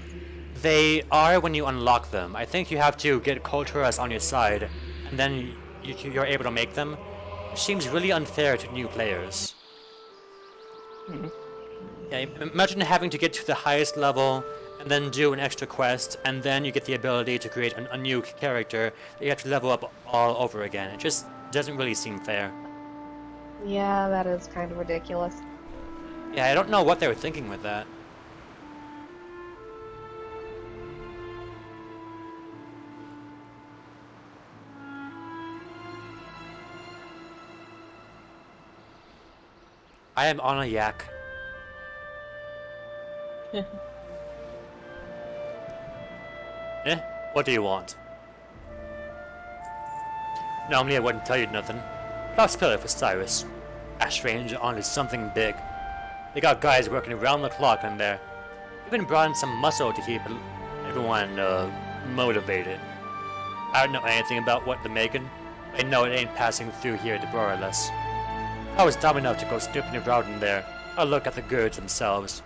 They are when you unlock them. I think you have to get Culturas on your side, and then you're able to make them. Which seems really unfair to new players. Yeah, imagine having to get to the highest level, and then do an extra quest, and then you get the ability to create a new character that you have to level up all over again. It just doesn't really seem fair. Yeah, that is kind of ridiculous. Yeah, I don't know what they were thinking with that. I am on a yak. What do you want? Normally I wouldn't tell you nothing. Lost pillar for Cyrus. Ash Range onto something big. They got guys working around the clock in there. Even brought in some muscle to keep everyone motivated. I don't know anything about what they're making. I know it ain't passing through here to Borealis. I was dumb enough to go snooping around in there. I'll look at the goods themselves.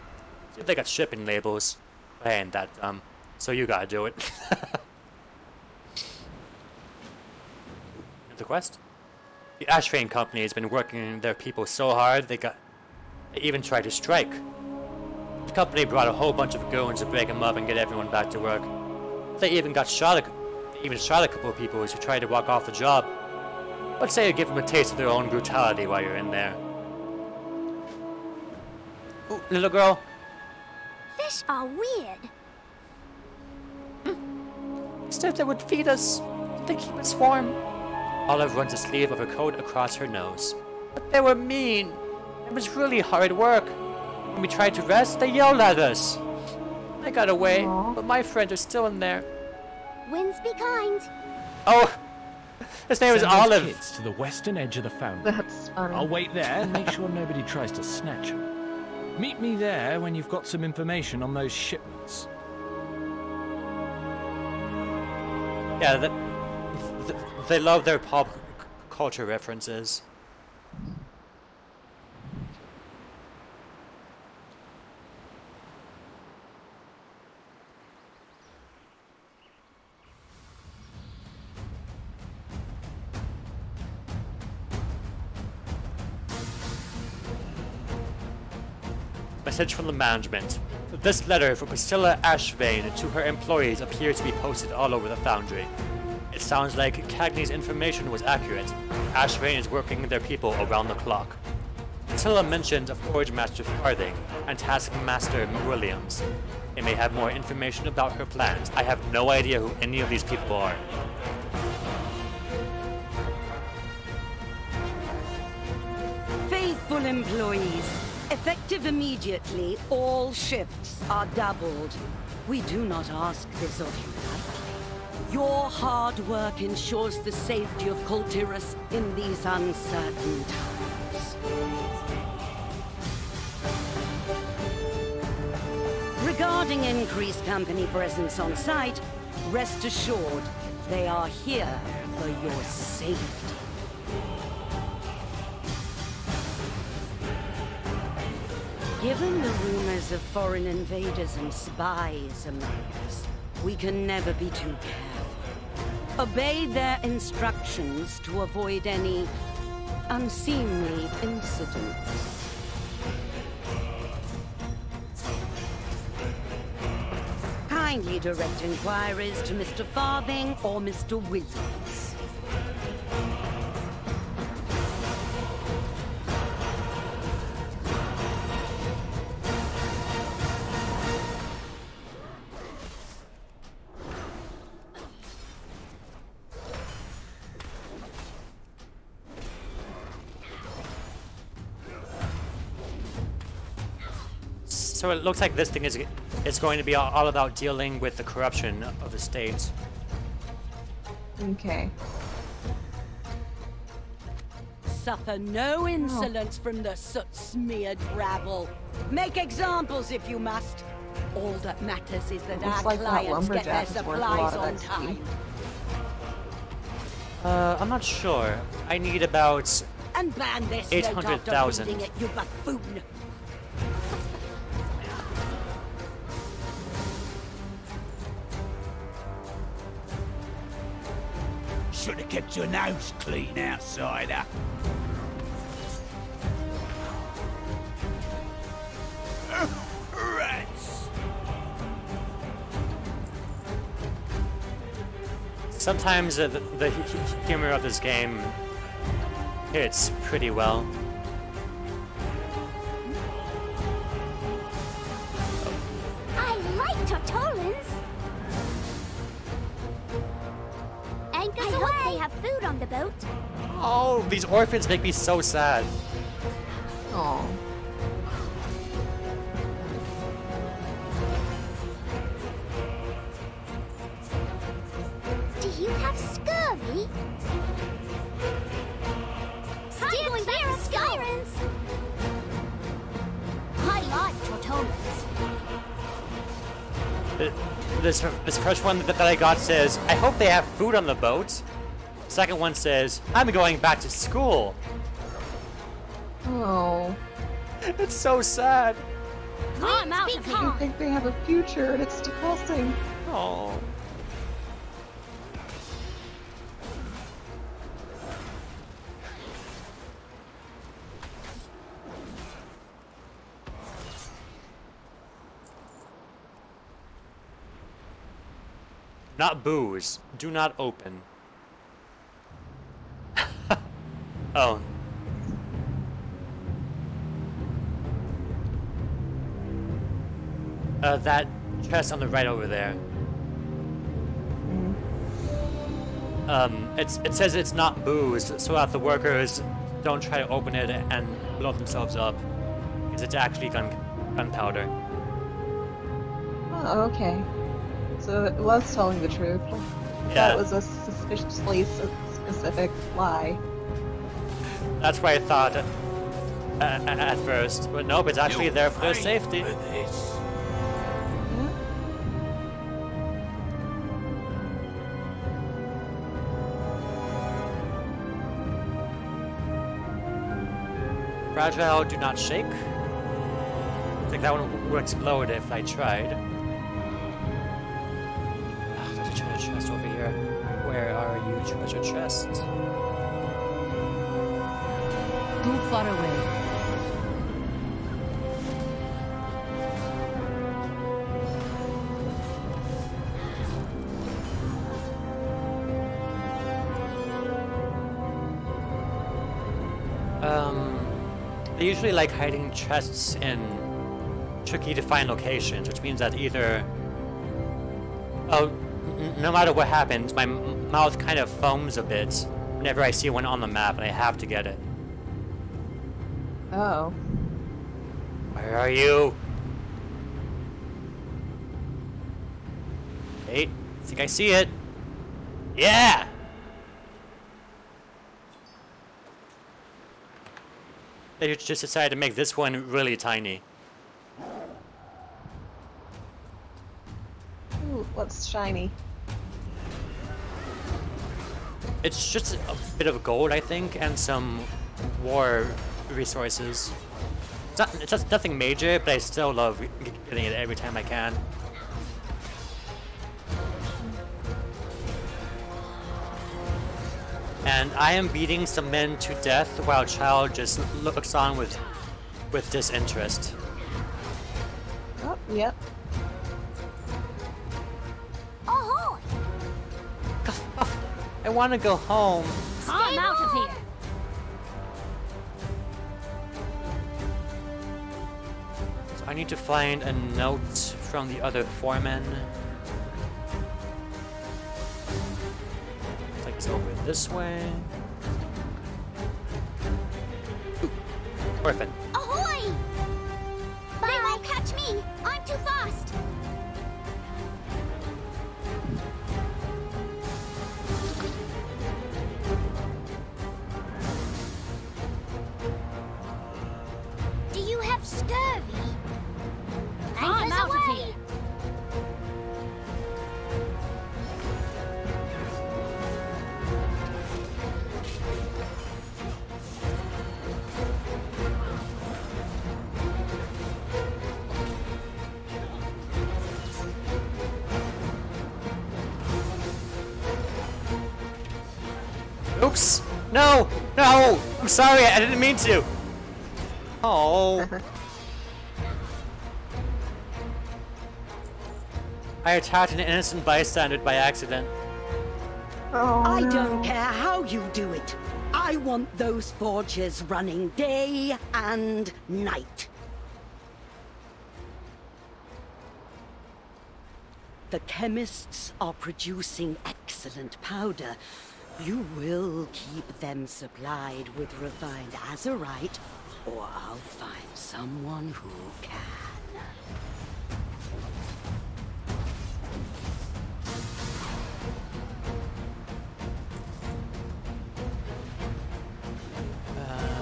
See if they got shipping labels. I ain't that dumb. So you gotta do it. The quest? The Ashfane Company has been working their people so hard they even tried to strike. The company brought a whole bunch of goons to break them up and get everyone back to work. They even shot a couple of people who tried to walk off the job. Let's say you give them a taste of their own brutality while you're in there. Ooh, little girl. Fish are weird. Except they would feed us. They keep us warm. Olive runs a sleeve of her coat across her nose. But they were mean. It was really hard work. When we tried to rest, they yelled at us. I got away, but my friends are still in there. Winds be kind. Oh, his name is Olive. Kids to the western edge of the foundry. That's funny. I'll wait there and make sure nobody tries to snatch them. Meet me there when you've got some information on those shipments. Yeah, they love their pop culture references. Message from the management. This letter from Priscilla Ashvane to her employees appears to be posted all over the foundry. It sounds like Cagney's information was accurate. Ashvane is working their people around the clock. Priscilla mentioned a Forge Master Farthing and Taskmaster Williams. They may have more information about her plans. I have no idea who any of these people are. Faithful employees. Effective immediately, all shifts are doubled. We do not ask this of you lightly. Your hard work ensures the safety of Coltyrus in these uncertain times. Regarding increased company presence on site, rest assured they are here for your safety. Given the rumors of foreign invaders and spies among us, we can never be too careful. Obey their instructions to avoid any unseemly incidents. Kindly direct inquiries to Mr. Farthing or Mr. Williams. So it looks like this thing is going to be all about dealing with the corruption of the state. Okay. Suffer no insolence from the soot-smeared rabble. Make examples if you must. All that matters is that our Looks like that clients get their lumberjack is worth a lot supplies of on XP. time. I'm not sure. I need about And ban this 800,000. note after reading it, you buffoon. Should have kept your nose clean, outsider. Rats. Sometimes the humor of this game hits pretty well. I like Tortolans. Anchors away. I hope they have food on the boat. Oh, these orphans make me so sad. Oh. Do you have scurvy? Steer clear of sirens. I like Tortolans. This first one that I got says, I hope they have food on the boat. Second one says, I'm going back to school. Oh. It's so sad. I'm out of I here. think they have a future, and it's depressing. Oh. Not booze. Do not open. Oh. That chest on the right over there. It says it's not booze, so that the workers don't try to open it and blow themselves up. Because it's actually gunpowder. Oh, okay. So it was telling the truth. Yeah. That was a suspiciously specific lie. That's what I thought at first, but nope, it's actually there for their safety. Fragile, do not shake. I think that one would explode if I tried. Oh, there's a treasure chest over here. Where are you, treasure chest? Too far away. They usually like hiding chests in tricky to find locations, which means that either... Oh, no matter what happens, my mouth kind of foams a bit whenever I see one on the map, and I have to get it. Oh. Where are you? Hey, I think I see it. Yeah! They just decided to make this one really tiny. Ooh, what's shiny? It's just a bit of gold, I think, and some war resources. It's just nothing major, but I still love getting it every time I can. And I am beating some men to death while Child just looks on with disinterest. Oh, yep. Oh, I want to go home. I'm out of here. So I need to find a note from the other foreman. Looks like it's over this way. Ooh, orphan. Ahoy! They won't catch me. I'm too fast. Do you have scurvy? I'm Anchors out of away. here. Oops! No! No! I'm sorry, I didn't mean to! Oh. I attacked an innocent bystander by accident. Oh, I no. don't care how you do it. I want those forges running day and night. The chemists are producing excellent powder. You will keep them supplied with refined azurite, or I'll find someone who can.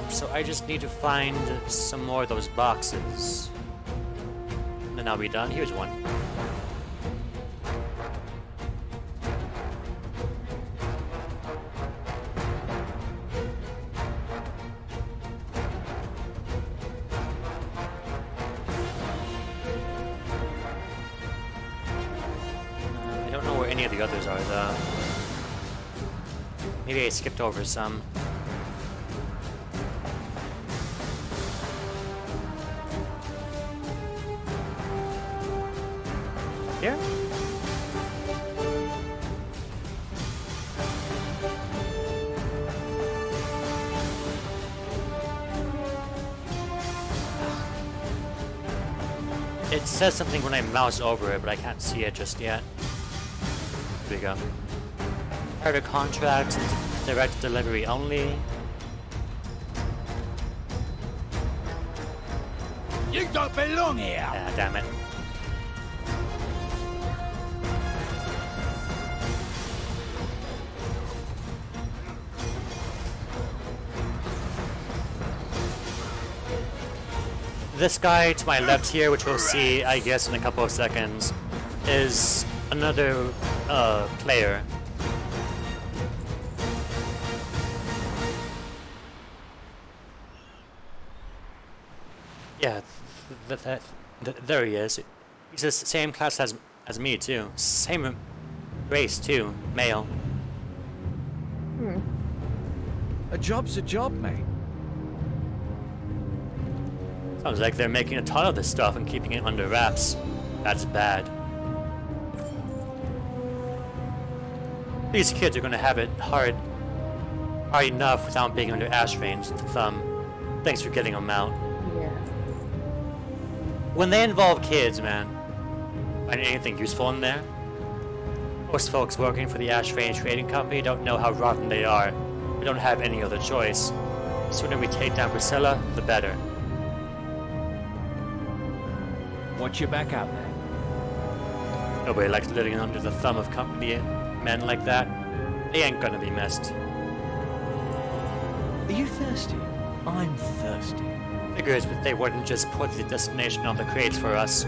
So I just need to find some more of those boxes. And then I'll be done. Here's one. where any of the others are, though. Maybe I skipped over some. Here? It says something when I mouse over it, but I can't see it just yet. Here we go. Harder contracts, direct delivery only. You don't belong here! Ah, damn it. This guy to my left here, which we'll see, I guess, in a couple of seconds, is another player. Yeah, there he is. He's the same class as me too. Same race too, male. A job's a job, mate. Sounds like they're making a ton of this stuff and keeping it under wraps. That's bad. These kids are gonna have it hard enough without being under Ashvane's thumb. Thanks for getting them out. Yeah. When they involve kids, man, find anything useful in there? Most folks working for the Ashvane Trading Company don't know how rotten they are. We don't have any other choice. The sooner we take down Priscilla, the better. Watch your back out there. Nobody likes living under the thumb of company men like that. They ain't gonna be missed. Are you thirsty? I'm thirsty. Figures but they wouldn't just put the destination on the crates for us.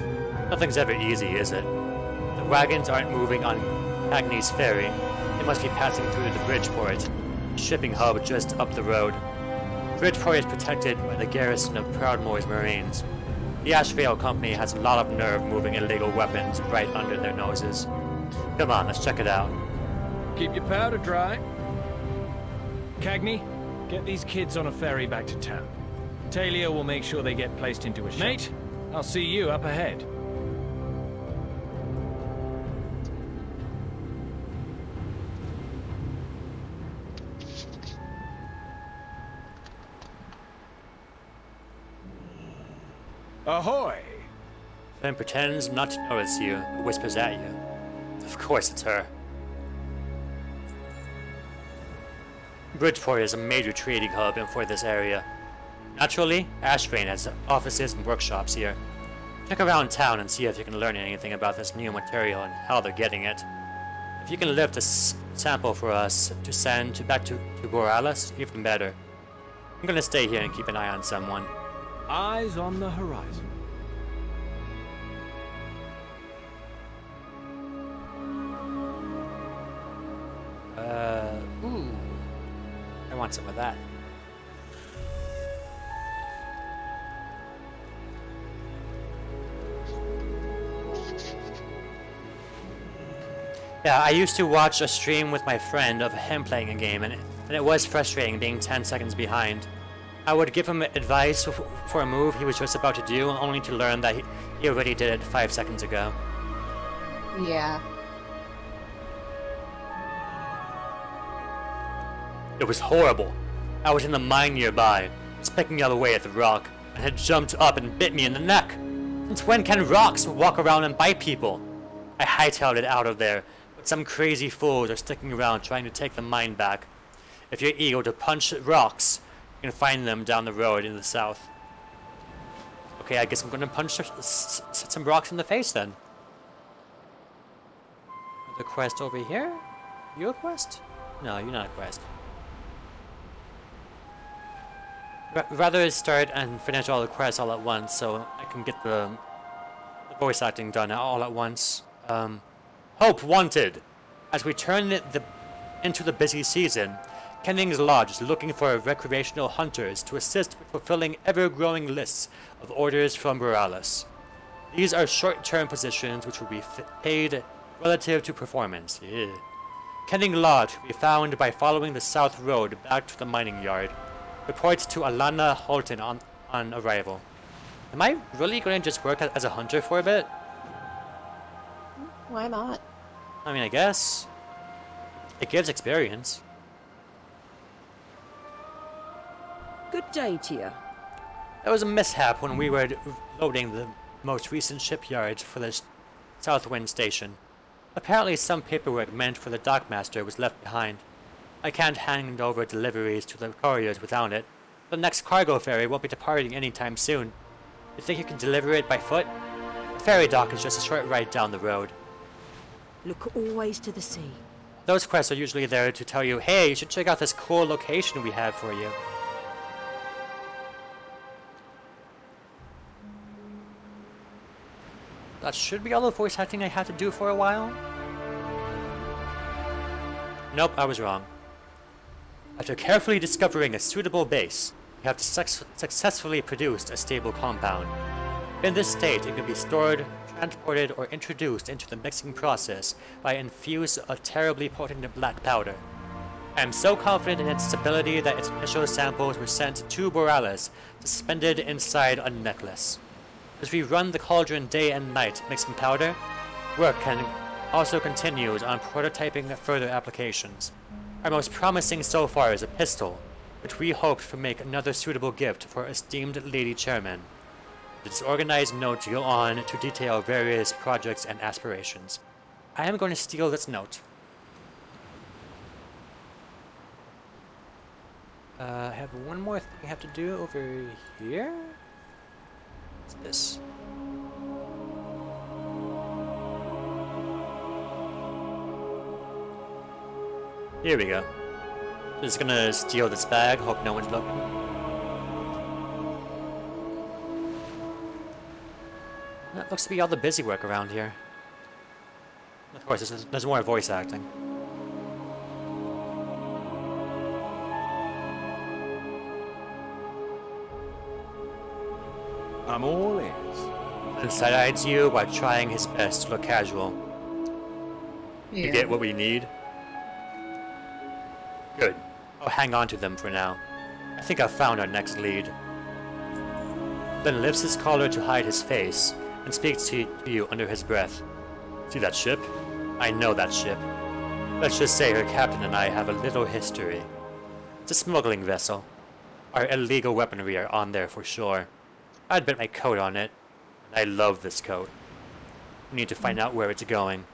Nothing's ever easy, is it? The wagons aren't moving on Agnes Ferry. They must be passing through the Bridgeport, shipping hub just up the road. Bridgeport is protected by the garrison of Proudmoore's Marines. The Ashvale Company has a lot of nerve moving illegal weapons right under their noses. Come on, let's check it out. Keep your powder dry. Cagney, get these kids on a ferry back to town. Talia will make sure they get placed into a ship. Mate, I'll see you up ahead. Ahoy! Then pretends not to notice you, whispers at you. Of course it's her. Bridgeport is a major trading hub for this area. Naturally, Ashvane has offices and workshops here. Check around town and see if you can learn anything about this new material and how they're getting it. If you can lift a sample for us to send back to Borealis, even better. I'm gonna stay here and keep an eye on someone. Eyes on the horizon. Ooh. I want some of that. Yeah, I used to watch a stream with my friend of him playing a game, and it was frustrating being 10 seconds behind. I would give him advice for a move he was just about to do, only to learn that he already did it 5 seconds ago. Yeah. It was horrible. I was in the mine nearby, just picking away at the rock, and had jumped up and bit me in the neck. Since when can rocks walk around and bite people? I hightailed it out of there, but some crazy fools are sticking around trying to take the mine back. If you're eager to punch rocks, you can find them down the road in the south. Okay, I guess I'm gonna punch some rocks in the face then. The quest over here? You a quest? No, you're not a quest. Rather start and finish all the quests all at once, so I can get the voice acting done all at once. Hope wanted! As we turn into the busy season, Kenning's Lodge is looking for recreational hunters to assist with fulfilling ever-growing lists of orders from Borealis. These are short-term positions which will be paid relative to performance. Ew. Kenning Law to be found by following the south road back to the mining yard. Reports to Alana Holton on arrival. Am I really going to just work as a hunter for a bit? Why not? I mean, I guess. It gives experience. Good day to you. There was a mishap when we were loading the most recent shipyards for the Southwind Station. Apparently some paperwork meant for the dockmaster was left behind. I can't hand over deliveries to the couriers without it. The next cargo ferry won't be departing anytime soon. You think you can deliver it by foot? The ferry dock is just a short ride down the road. Look always to the sea. Those quests are usually there to tell you, hey, you should check out this cool location we have for you. That should be all the voice acting I had to do for a while. Nope, I was wrong. After carefully discovering a suitable base, you have successfully produced a stable compound. In this state, it can be stored, transported, or introduced into the mixing process by infuse a terribly potent black powder. I am so confident in its stability that its initial samples were sent to Borealis, suspended inside a necklace. As we run the cauldron day and night mixing powder, work also continues on prototyping further applications. Our most promising so far is a pistol, which we hope to make another suitable gift for esteemed Lady Chairman. The disorganized notes go on to detail various projects and aspirations. I am going to steal this note. I have one more thing I have to do over here. What's this? Here we go. Just gonna steal this bag, hope no one's looking. That looks to be all the busy work around here. Of course, there's more voice acting. I'm all ears. And side-eyes you while trying his best to look casual. Yeah. You get what we need? Good. I'll hang on to them for now. I think I've found our next lead. Then lifts his collar to hide his face and speaks to you under his breath. See that ship? I know that ship. Let's just say her captain and I have a little history. It's a smuggling vessel. Our illegal weaponry are on there for sure. I'd bet my coat on it. I love this coat. We need to find out where it's going.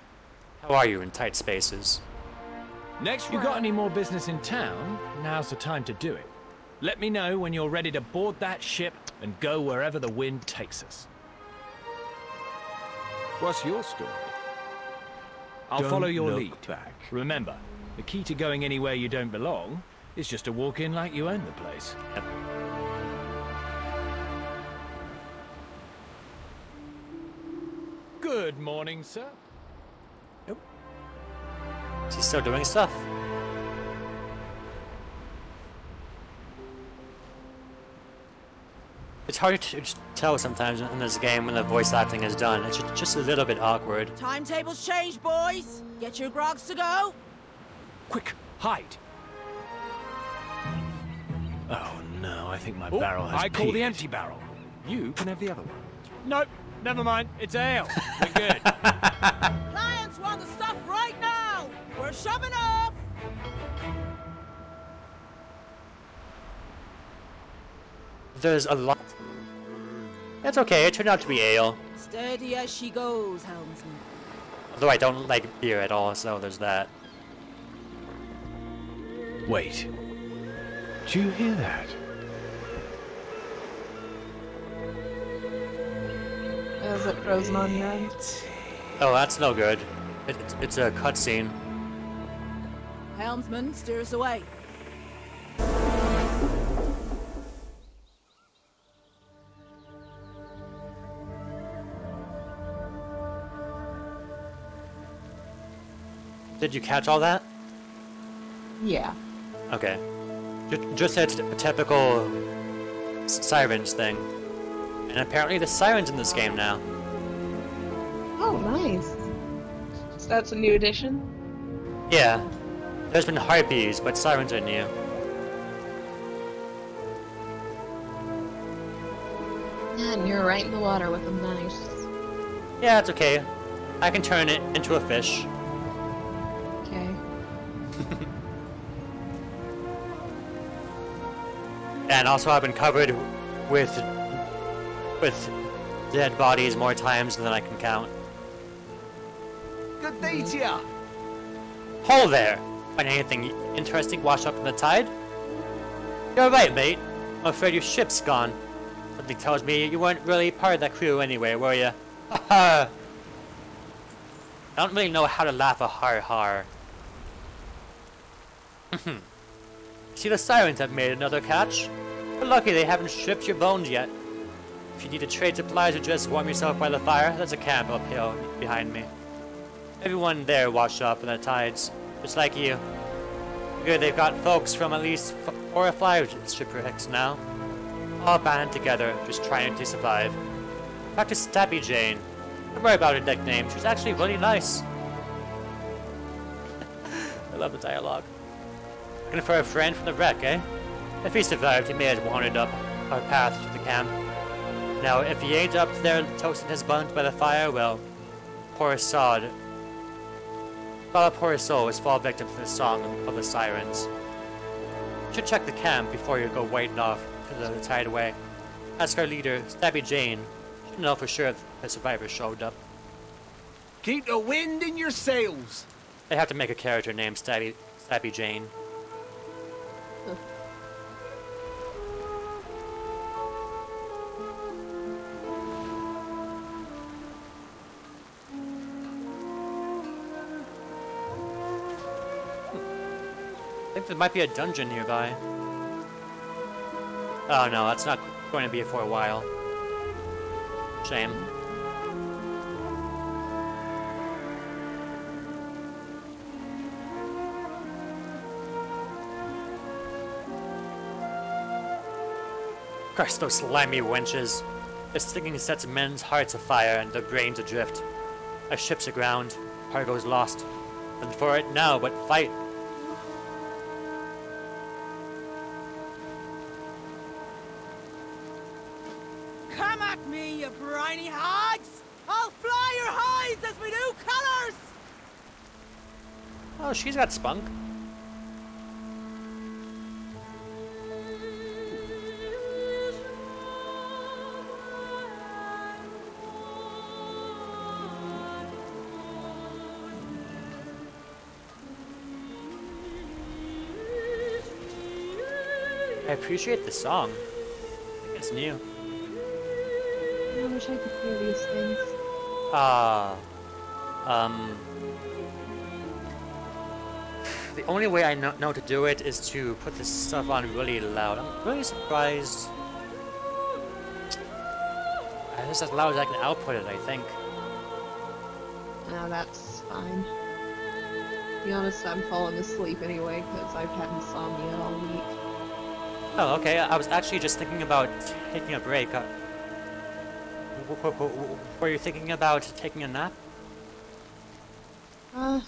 How are you in tight spaces? Next, you got any more business in town? Now's the time to do it. Let me know when you're ready to board that ship and go wherever the wind takes us. What's your story? I'll follow your lead. Back. Remember, the key to going anywhere you don't belong is just to walk in like you own the place. Yep. Good morning, sir. Nope. Is he still doing stuff? It's hard to tell sometimes in this game when the voice acting is done. It's just a little bit awkward. Timetables changed, boys. Get your grogs to go. Quick, hide. Oh no, I think my barrel has I call the empty barrel. You can have the other one. Nope, never mind. It's ale. We're good. Clients want the stuff right now. We're shoving up. There's a lot. That's okay, it turned out to be ale. Steady as she goes, helmsman. Although I don't like beer at all, so there's that. Wait. Do you hear that? Is it frozen on your end? Oh, that's no good. It's a cutscene. Helmsman, steer us away. Did you catch all that? Yeah. Okay. Just a typical sirens thing. And apparently the sirens in this game now. Oh, nice. That's a new addition? Yeah. There's been harpies, but sirens are new. Yeah, and you're right in the water with them, nice. Yeah, it's okay. I can turn it into a fish. Okay. And also I've been covered with dead bodies more times than I can count. Good day to ya! Hold there! Find anything interesting washed up in the tide? You're right, mate. I'm afraid your ship's gone. Something tells me you weren't really part of that crew anyway, were you? Haha! I don't really know how to laugh a har. See, the sirens have made another catch. We're lucky they haven't stripped your bones yet. If you need to trade supplies or just warm yourself by the fire, there's a camp uphill behind me. Everyone there washed up in the tides, just like you. Good, they've got folks from at least 4 or 5 shipwrecks now. All banded together, just trying to survive. Back to Stabby Jane. Don't worry about her nickname, she's actually really nice. I love the dialogue. Looking for a friend from the wreck, eh? If he survived, he may have wandered up our path to the camp. Now, if he ain't up there toasting his buns by the fire, well, poor sod. Well, a poor soul is fall victim to the song of the sirens. You should check the camp before you go wading off to the tideway. Ask our leader, Stabby Jane. She'll know for sure if the survivors showed up. Keep the wind in your sails! They have to make a character named Stabby Jane. I think there might be a dungeon nearby. Oh no, that's not going to be for a while. Shame. Curse those slimy wenches. Their stinging sets men's hearts afire and their brains adrift. Our ship's aground, cargo's lost. And for it now but fight. Come at me, you briny hags! I'll fly your hides as we do colours! Oh, she's got spunk. I appreciate the song. I think it's new. I wish I could hear these things. The only way I know to do it is to put this stuff on really loud. I'm really surprised. It's as loud as I can output it, I think. No, that's fine. To be honest, I'm falling asleep anyway because I've had insomnia all week. Oh, okay. I was actually just thinking about taking a break. Were you thinking about taking a nap? I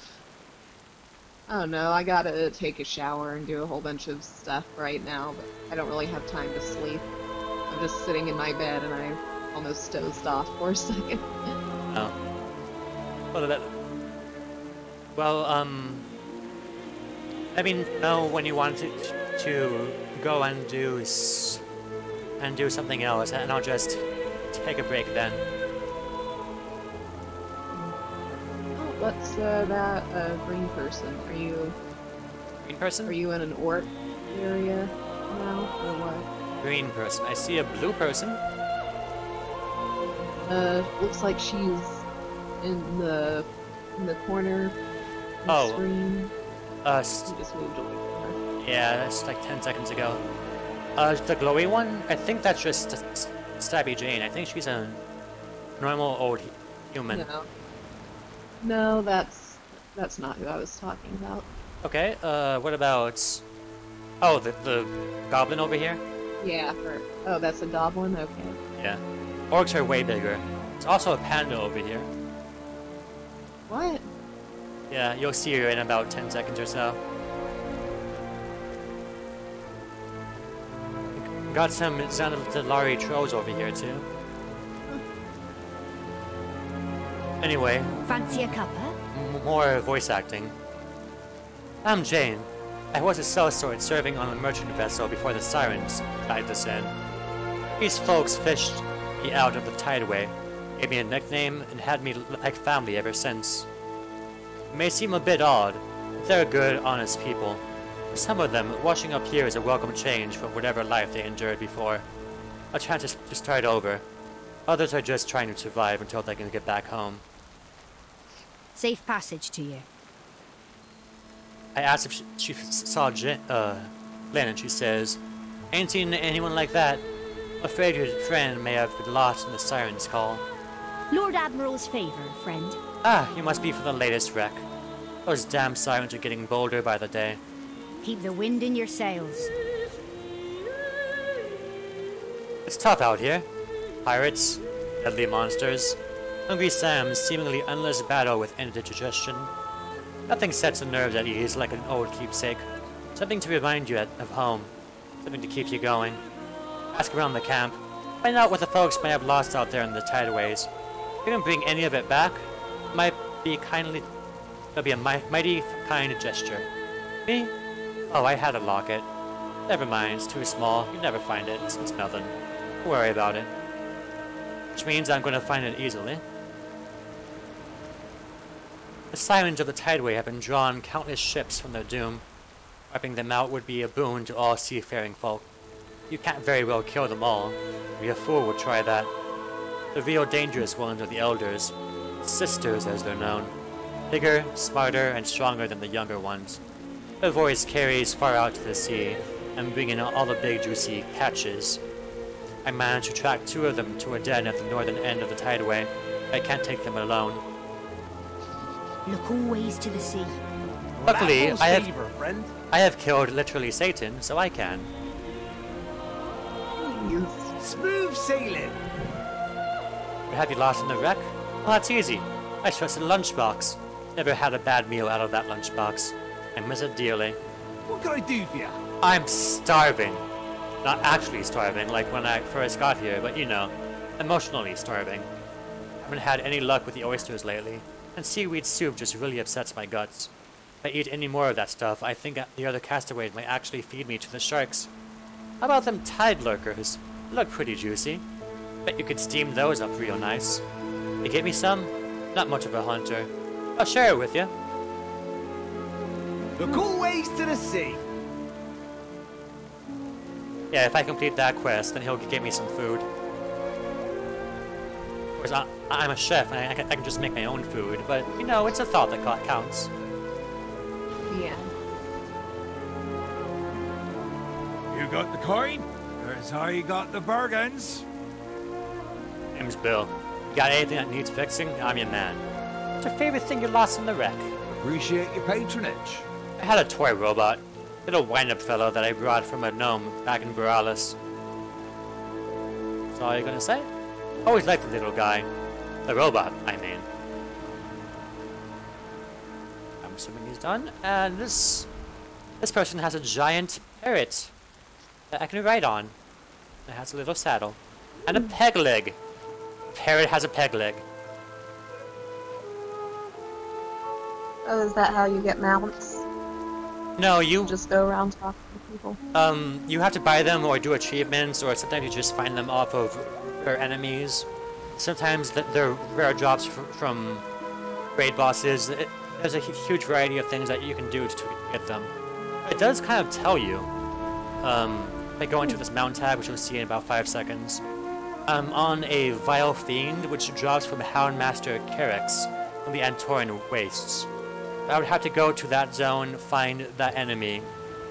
don't know. I gotta take a shower and do a whole bunch of stuff right now, but I don't really have time to sleep. I'm just sitting in my bed and I almost dozed off for a second. Oh. Well, let me know when you want to go and do something else, and I'll just take a break then. Oh, what's that green person? Are you... Green person? Are you in an orc area now, or what? Green person. I see a blue person. Looks like she's in the corner of the screen. You just moved away from her. Yeah, that's like 10 seconds ago. The glowy one? I think that's just Stabby Jane. I think she's a normal old human. No, that's not who I was talking about. Okay, what about... Oh, the goblin over here? Yeah, oh, that's a goblin? Okay. Yeah. Orcs are way bigger. There's also a panda over here. What? Yeah, you'll see her in about 10 seconds or so. Got some Zandelari trolls over here too. Anyway. Fancy a cuppa? More voice acting. I'm Jane. I was a sellsword serving on a merchant vessel before the sirens tied us in. These folks fished me out of the tideway, gave me a nickname, and had me like family ever since. It may seem a bit odd, but they're good, honest people. For some of them, washing up here is a welcome change from whatever life they endured before. A chance to start over. Others are just trying to survive until they can get back home. Safe passage to you. I asked if she saw Lynn, and she says, "Ain't seen anyone like that. Afraid your friend may have been lost in the siren's call." Lord Admiral's favor, friend. Ah, you must be from the latest wreck. Those damn sirens are getting bolder by the day. Keep the wind in your sails. It's tough out here. Pirates, deadly monsters, hungry Sam's seemingly endless battle with indigestion. Nothing sets the nerves at ease like an old keepsake. Something to remind you of home. Something to keep you going. Ask around the camp. Find out what the folks may have lost out there in the tideways. If you don't bring any of it back, it'll be a mighty kind gesture. Me? Oh, I had a locket. Never mind, it's too small. You never find it. It's nothing. Don't worry about it. Which means I'm going to find it easily. The sirens of the tideway have been drawn countless ships from their doom. Wiping them out would be a boon to all seafaring folk. You can't very well kill them all. Only a fool would try that. The real dangerous ones are the elders. Sisters, as they're known. Bigger, smarter, and stronger than the younger ones. Their voice carries far out to the sea, and bringing in all the big juicy catches. I managed to track 2 of them to a den at the northern end of the tideway. I can't take them alone. Look always to the sea. Luckily, I have killed literally Satan, so I can. Smooth sailing. Have you lost in the wreck? Well, that's easy. I trusted a lunchbox. Never had a bad meal out of that lunchbox. I miss it dearly. What can I do for you? I'm starving. Not actually starving, like when I first got here, but you know, emotionally starving. Haven't had any luck with the oysters lately, and seaweed soup just really upsets my guts. If I eat any more of that stuff, I think the other castaways might actually feed me to the sharks. How about them tide lurkers? They look pretty juicy. Bet you could steam those up real nice. You get me some? Not much of a hunter. I'll share it with you. Look always to the sea. Yeah, if I complete that quest, then he'll give me some food. Of course, I'm a chef, and I can just make my own food, but, you know, it's a thought that counts. Yeah. You got the coin? Here's how you got the bargains. Name's Bill. You got anything that needs fixing? I'm your man. What's your favorite thing you lost in the wreck? Appreciate your patronage. I had a toy robot. Little wind-up fellow that I brought from a gnome back in Borealis. That's all you're gonna say? Always liked the little guy. The robot, I mean. I'm assuming he's done. And this person has a giant parrot that I can ride on. It has a little saddle. And a peg leg. Parrot has a peg leg. Oh, is that how you get mounts? No, you just go around talking to people. You have to buy them or do achievements, or sometimes you just find them off of rare enemies. Sometimes they're rare drops from raid bosses. There's a huge variety of things that you can do to get them. It does kind of tell you. If I go into this mount tab, which you'll see in about 5 seconds. I'm on a Vile Fiend, which drops from Houndmaster Carex from the Antoran Wastes. I would have to go to that zone, find that enemy,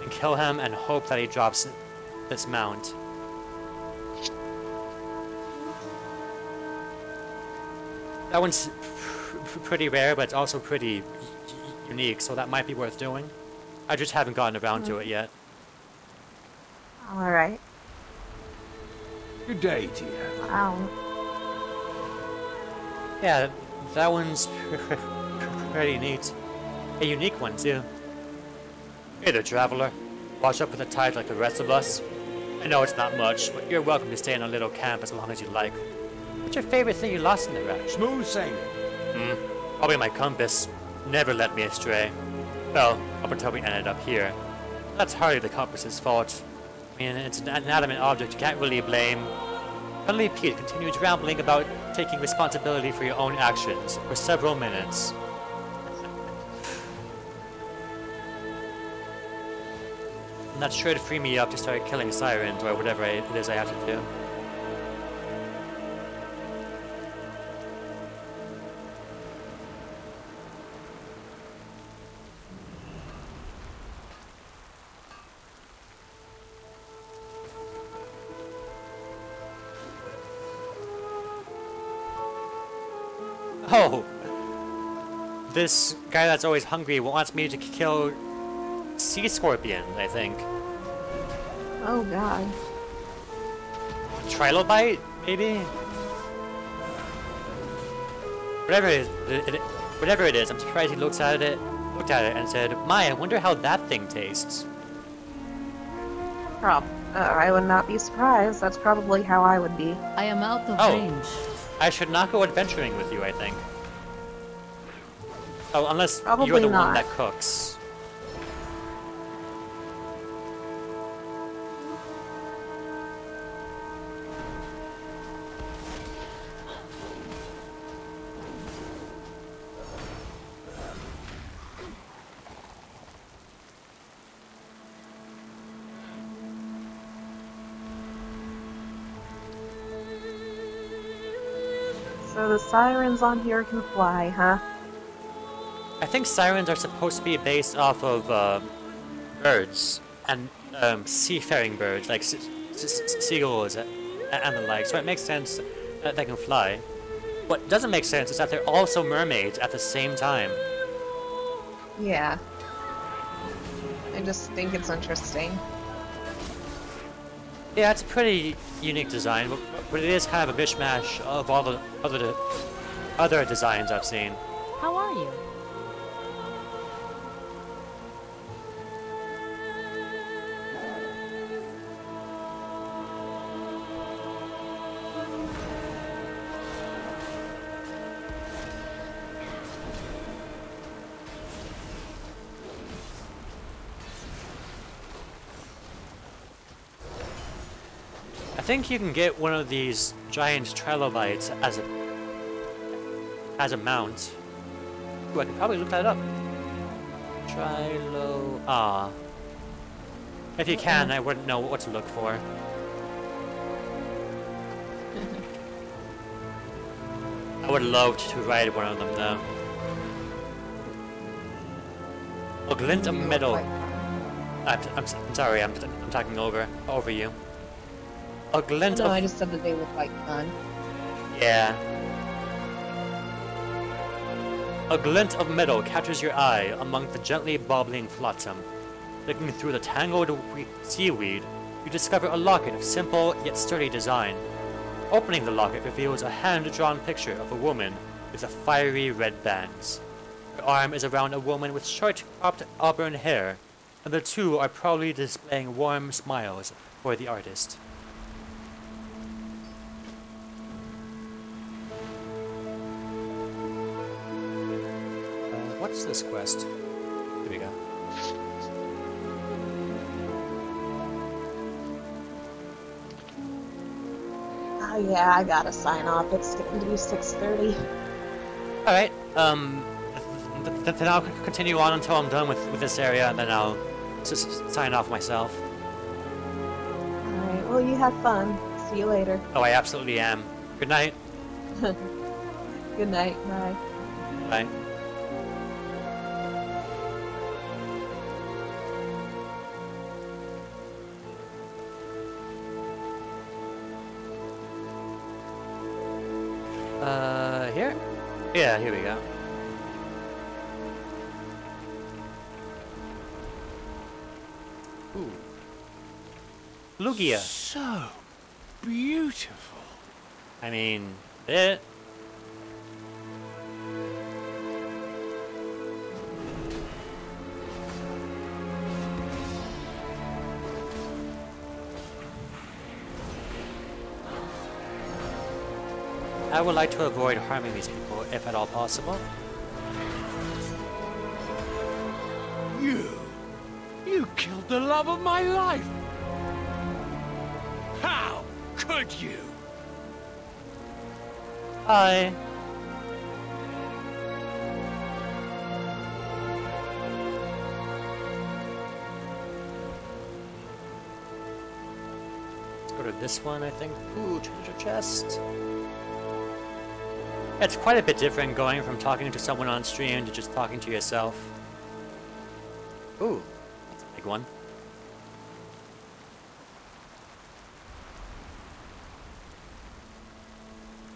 and kill him and hope that he drops this mount. That one's pretty rare, but it's also pretty unique, so that might be worth doing. I just haven't gotten around to it yet. Alright. Good day to you. Wow. Yeah, that one's pretty neat. A unique one, too. Hey there, traveler. Wash up with the tide like the rest of us. I know it's not much, but you're welcome to stay in a little camp as long as you like. What's your favorite thing you lost in the wreck? Smooth sailing. Probably my compass. Never led me astray. Well, up until we ended up here. That's hardly the compass's fault. I mean, it's an inanimate object you can't really blame. Suddenly Pete continued rambling about taking responsibility for your own actions for several minutes. And that's sure to free me up to start killing sirens or whatever it is I have to do. Oh! This guy that's always hungry wants me to kill sea scorpions, I think. Oh god. Trilobite, maybe? Whatever it is, I'm surprised he looked at it and said, "My, I wonder how that thing tastes." I would not be surprised. That's probably how I would be. I am out of range. I should not go adventuring with you, I think. Oh, unless Probably you're the not. one that cooks. So the sirens on here can fly, huh? I think sirens are supposed to be based off of birds and seafaring birds, like seagulls and the like. So it makes sense that they can fly. What doesn't make sense is that they're also mermaids at the same time. Yeah. I just think it's interesting. Yeah, it's a pretty unique design, but it is kind of a mishmash of all the other designs I've seen. How are you? I think you can get one of these giant trilobites as a mount. Ooh, I could probably look that up. If you can, I wouldn't know what to look for. I would love to ride one of them though. A glint of metal. I'm sorry, I'm talking over you. A glint of... No, I just said that they look like fun. Yeah. A glint of metal catches your eye among the gently bobbling flotsam. Looking through the tangled seaweed, you discover a locket of simple yet sturdy design. Opening the locket reveals a hand-drawn picture of a woman with a fiery red bands. Her arm is around a woman with short, cropped auburn hair, and the two are proudly displaying warm smiles for the artist. What's this quest? Here we go. Oh yeah, I gotta sign off. It's getting to be 6:30. Alright, then I'll continue on until I'm done with this area, and then I'll just sign off myself. Alright, well you have fun. See you later. Oh, I absolutely am. Good night. Good night. Bye. Bye. Here? Yeah, here we go. Ooh. Lugia. So beautiful. I mean, I would like to avoid harming these people, if at all possible. You killed the love of my life! How could you? Hi. Let's go to this one, I think. Ooh, treasure chest. It's quite a bit different going from talking to someone on stream to just talking to yourself. Ooh, that's a big one.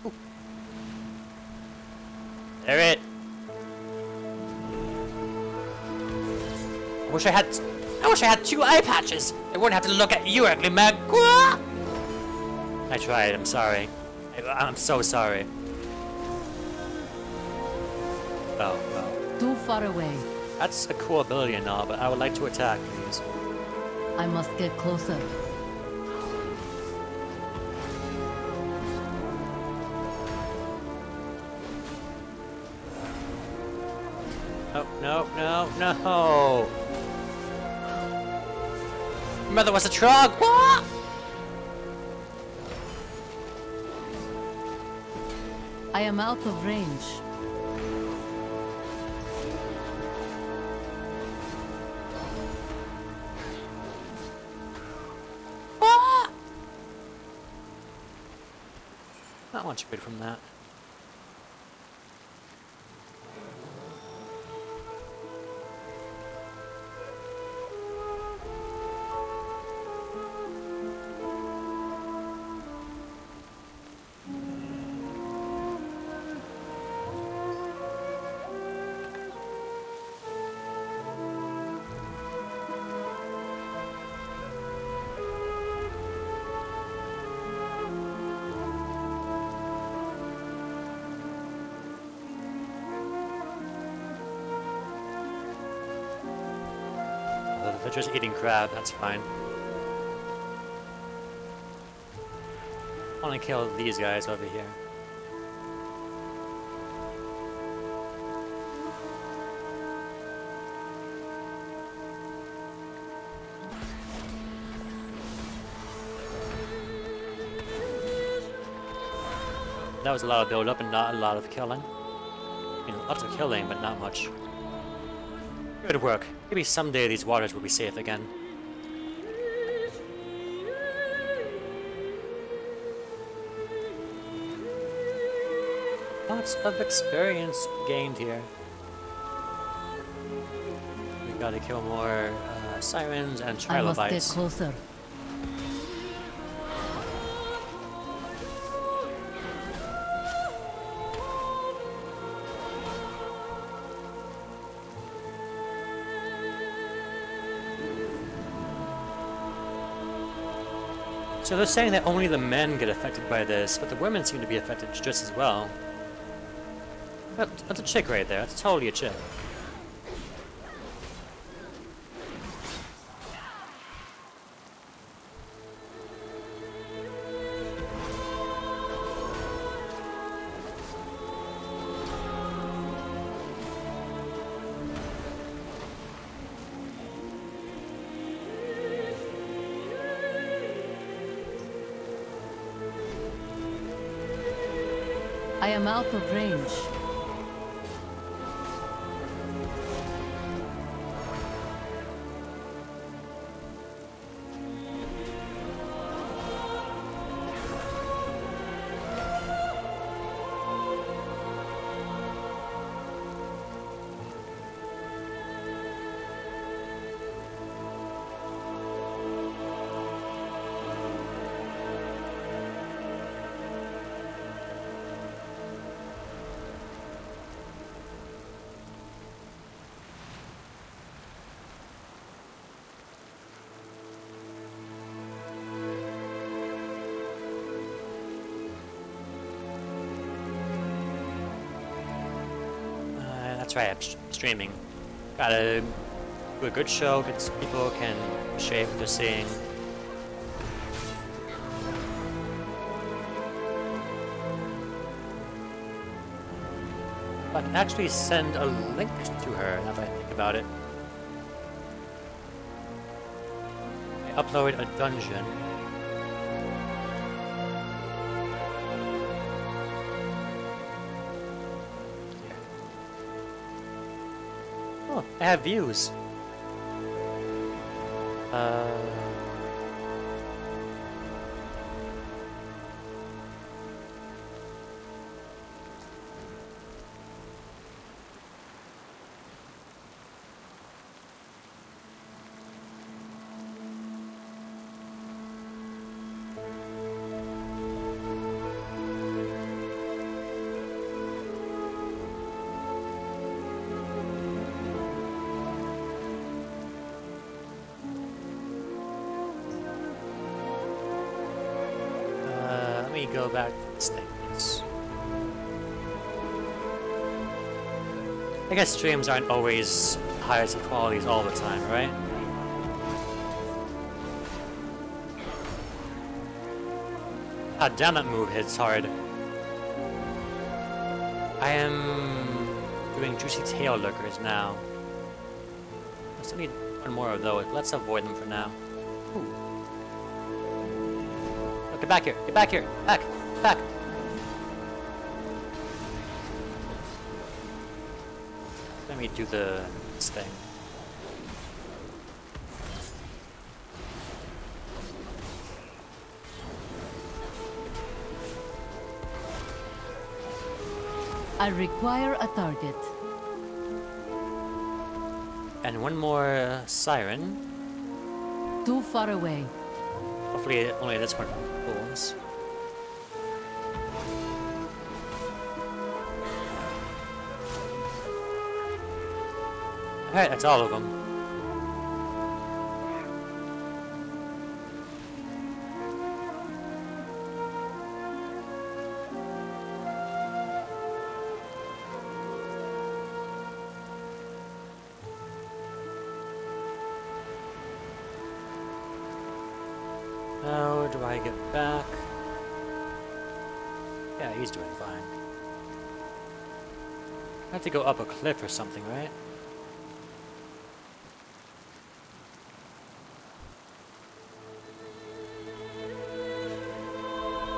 Ooh. There it. I wish I had 2 eye patches. I wouldn't have to look at you, ugly man. I tried. I'm sorry. I'm so sorry. Oh, well. Too far away. That's a cool ability and all, but I would like to attack, please. I must get closer. Oh, no, no, no! Mother was a trog! What? I am out of range. Not much good from that. They're just eating crab, that's fine. I want to kill these guys over here. That was a lot of build-up and not a lot of killing. I mean, lots of killing, but not much. Good work. Maybe someday these waters will be safe again. Lots of experience gained here. We gotta kill more sirens and trilobites. I must get closer. So they're saying that only the men get affected by this, but the women seem to be affected just as well. That's a chick right there. That's totally a chick. I am out of range. That's right, I'm streaming. Gotta do a good show, good people can share what they're seeing. can actually send a link to her, now that I think about it. I upload a dungeon. Oh, I have views. Go back to these things. I guess streams aren't always highest of qualities all the time, right? Ah, damn, that move hits hard. I am doing juicy tail lurkers now. I still need one more of those. Let's avoid them for now. Ooh. Get back here! Get back here! Back! Back! Let me do this thing. I require a target. And one more siren. Too far away. Hopefully only this one pulls. Alright, that's all of them. How do I get back? Yeah, he's doing fine. I have to go up a cliff or something, right?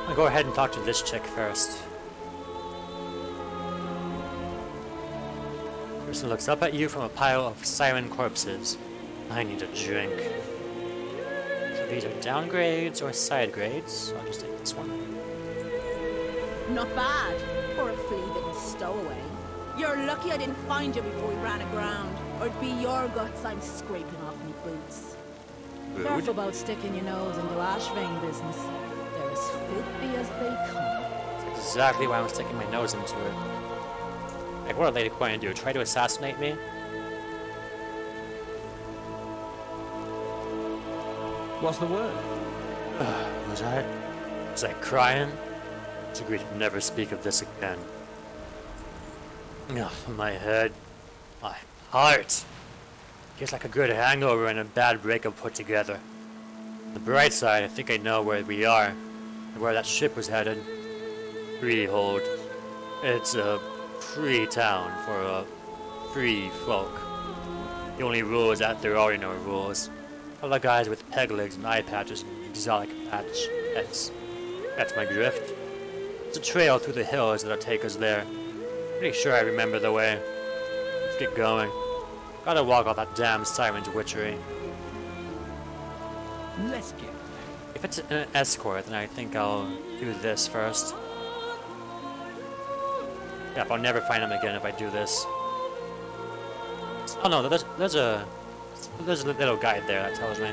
I'll go ahead and talk to this chick first. Person looks up at you from a pile of siren corpses. I need a drink. So these are downgrades or side grades. So I'll just take this one. Not bad for a flea-bitten stowaway. You're lucky I didn't find you before we ran aground, or it'd be your guts I'm scraping off my boots. Rude. Careful about sticking your nose into Ashvane business. They're as filthy as they come. That's exactly why I'm sticking my nose into it. Like, what are Lady going to do? Try to assassinate me? What's the word? Was I crying? It's agreed to never speak of this again. Ugh, my head. My heart. Feels like a good hangover and a bad breakup put together. On the bright side, I think I know where we are. And where that ship was headed. Freehold. It's a free town for a free folk. The only rule is that there are no rules. All the guys with peg legs and eye patches and exotic pets. That's my drift. It's a trail through the hills that'll take us there. Pretty sure I remember the way. Let's get going. Gotta walk off that damn siren's witchery. Let's get. If it's an escort, then I think I'll do this first. Yep, I'll never find him again if I do this. Oh no, there's a little guide there that tells me.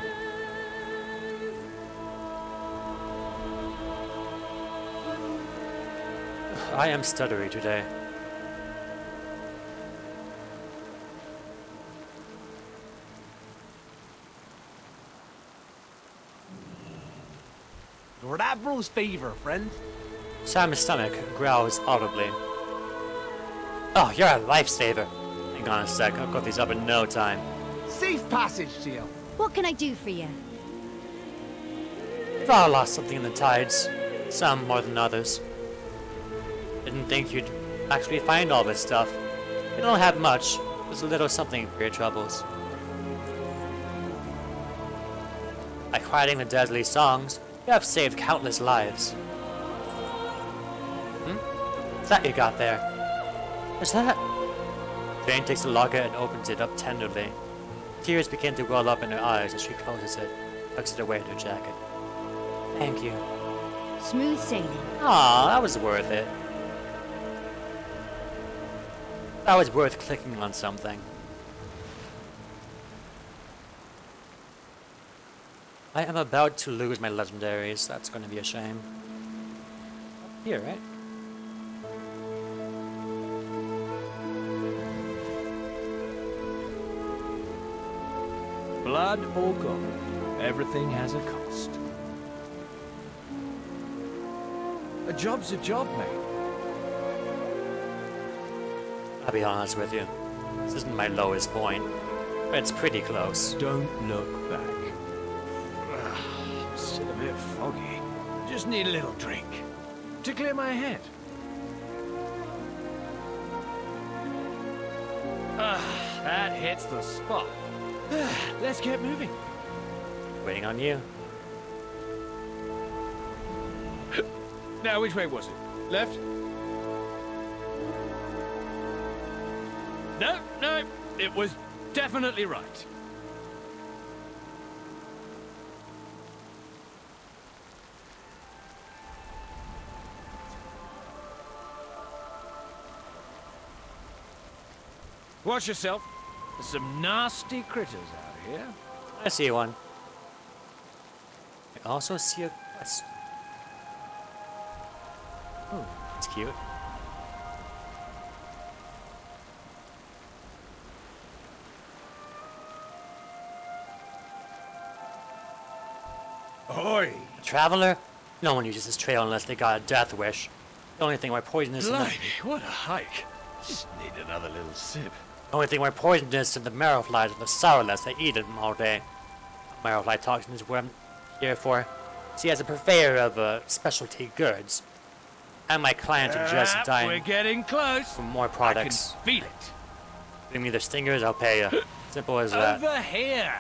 I am stuttery today. Or that Bruce fever, friend. Sam's stomach growls audibly. Oh, you're a lifesaver. Hang on a sec, I'll cook these up in no time. Safe passage to you. What can I do for you? We've all lost something in the tides. Some more than others. Didn't think you'd actually find all this stuff. You don't have much. There's a little something for your troubles. By writing the deadly songs, you have saved countless lives. What's that you got there? What's that? Jane takes the locket and opens it up tenderly. Tears begin to well up in her eyes as she closes it, tucks it away in her jacket. Thank you. Smooth sailing. Aw, that was worth it. That was worth clicking on something. I am about to lose my legendaries. That's going to be a shame. Here, right? Blood or gold, everything has a cost. A job's a job, mate. I'll be honest with you. This isn't my lowest point, but it's pretty close. Don't look back. Still a bit foggy. Just need a little drink to clear my head. That hits the spot. Let's get moving. Waiting on you. Now, which way was it? Left? No, it was definitely right. Watch yourself. There's some nasty critters out here. I see one. I also see a quest. Oh, it's cute. Ahoy! A traveler? No one uses this trail unless they got a death wish. The only thing more poisonous than Blimey, what a hike. Just need another little sip. the only thing more poisonous than the marrow flies are the sourless. I eat them all day. Marrow fly toxin is what I'm here for. See, as a purveyor of specialty goods, and my clients are just dying. We're getting close. For more products. I can feel it. Give me their stingers, I'll pay you. Simple as that. Over here.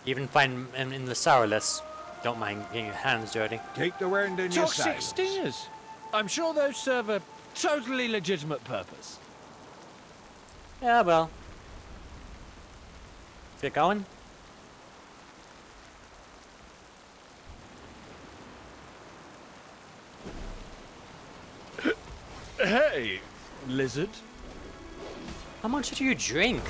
Even find in the sourless. Don't mind getting your hands dirty. Take the wind in your Toxic sails. stingers. I'm sure those serve a totally legitimate purpose. Yeah, well. Get going? Hey, lizard. How much do you drink?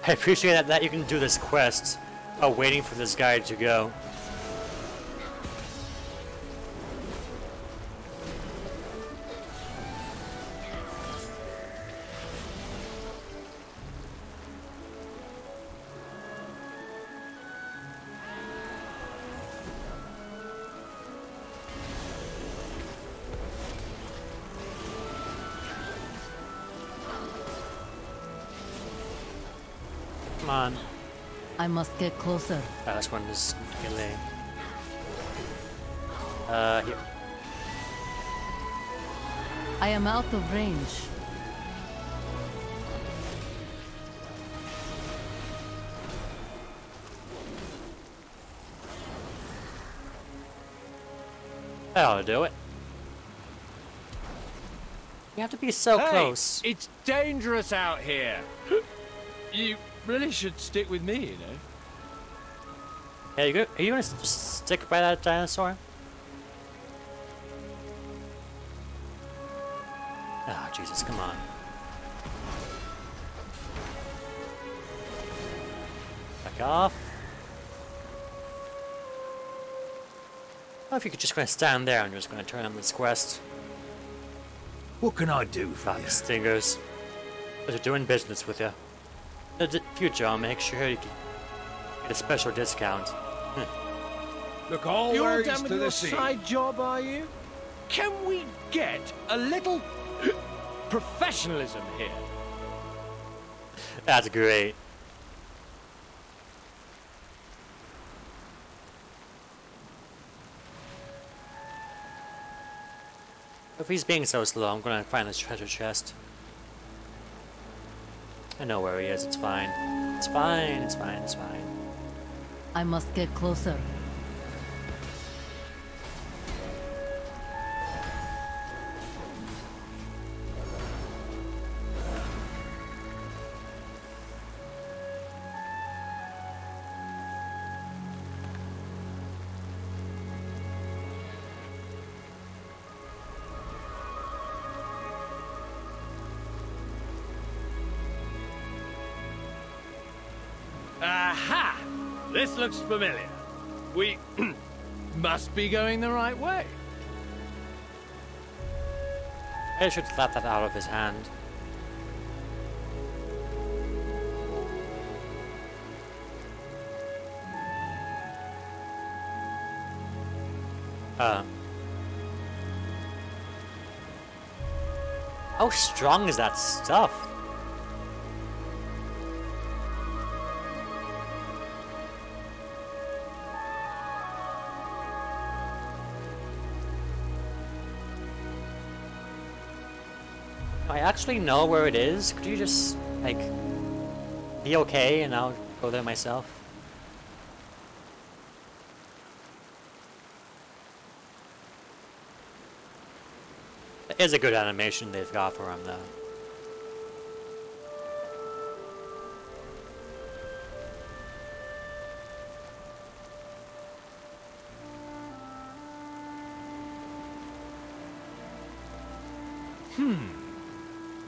I appreciate that you can do this quest while waiting for this guy to go. Come on. I must get closer. This one is melee. Here. I am out of range. That'll do it. You have to be so close. It's dangerous out here. You really should stick with me, you know. Yeah, are you gonna just stick by that dinosaur? Ah, oh, Jesus, come on. Back off. Well, if you could just gonna stand there and just gonna turn on this quest. What can I do for you? Stingers. They're doing business with you. In the future, I'll make sure you can get a special discount. Look, all You're words done to with the your sea. side job, are you? Can we get a little professionalism here? That's great. If he's being so slow, I'm gonna find this treasure chest. I know where he is, it's fine. It's fine, it's fine, it's fine. I must get closer. Aha! This looks familiar. We must be going the right way. I should slap that out of his hand. How strong is that stuff? I actually know where it is. Could you just, like, be okay and I'll go there myself? It is a good animation they've got for him, though.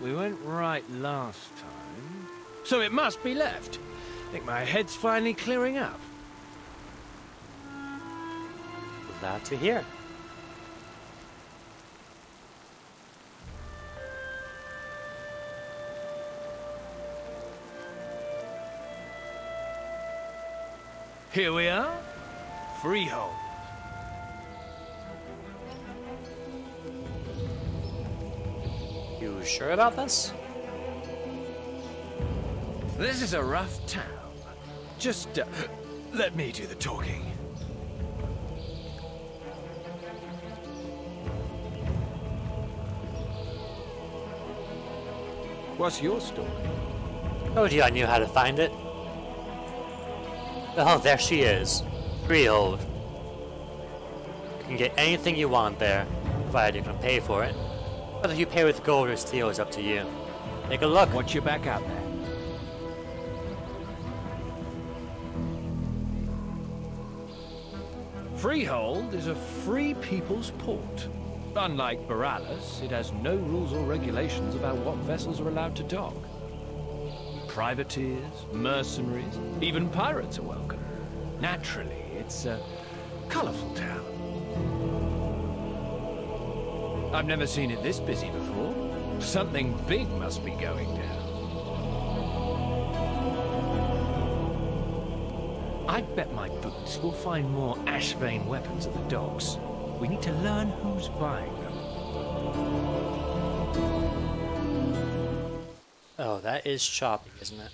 We went right last time. So it must be left. I think my head's finally clearing up. Glad to hear. Here we are. Freehold. You sure about this? This is a rough town. Just let me do the talking. What's your story? Told you I knew how to find it. Oh, there she is. Freehold. You can get anything you want there, provided you can pay for it. Whether you pay with gold or steel is up to you. Take a look. Watch your back out there. Freehold is a free people's port. Unlike Borealis, it has no rules or regulations about what vessels are allowed to dock. Privateers, mercenaries, even pirates are welcome. Naturally, it's a colorful town. I've never seen it this busy before. Something big must be going down. I bet my boots will find more Ashvane weapons at the docks. We need to learn who's buying them. Oh, that is choppy, isn't it?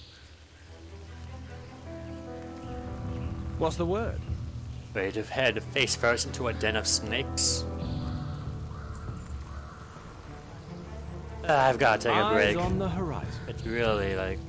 What's the word? Ready to head face first into a den of snakes? I've got to take a break. Eyes on the horizon. It's really like...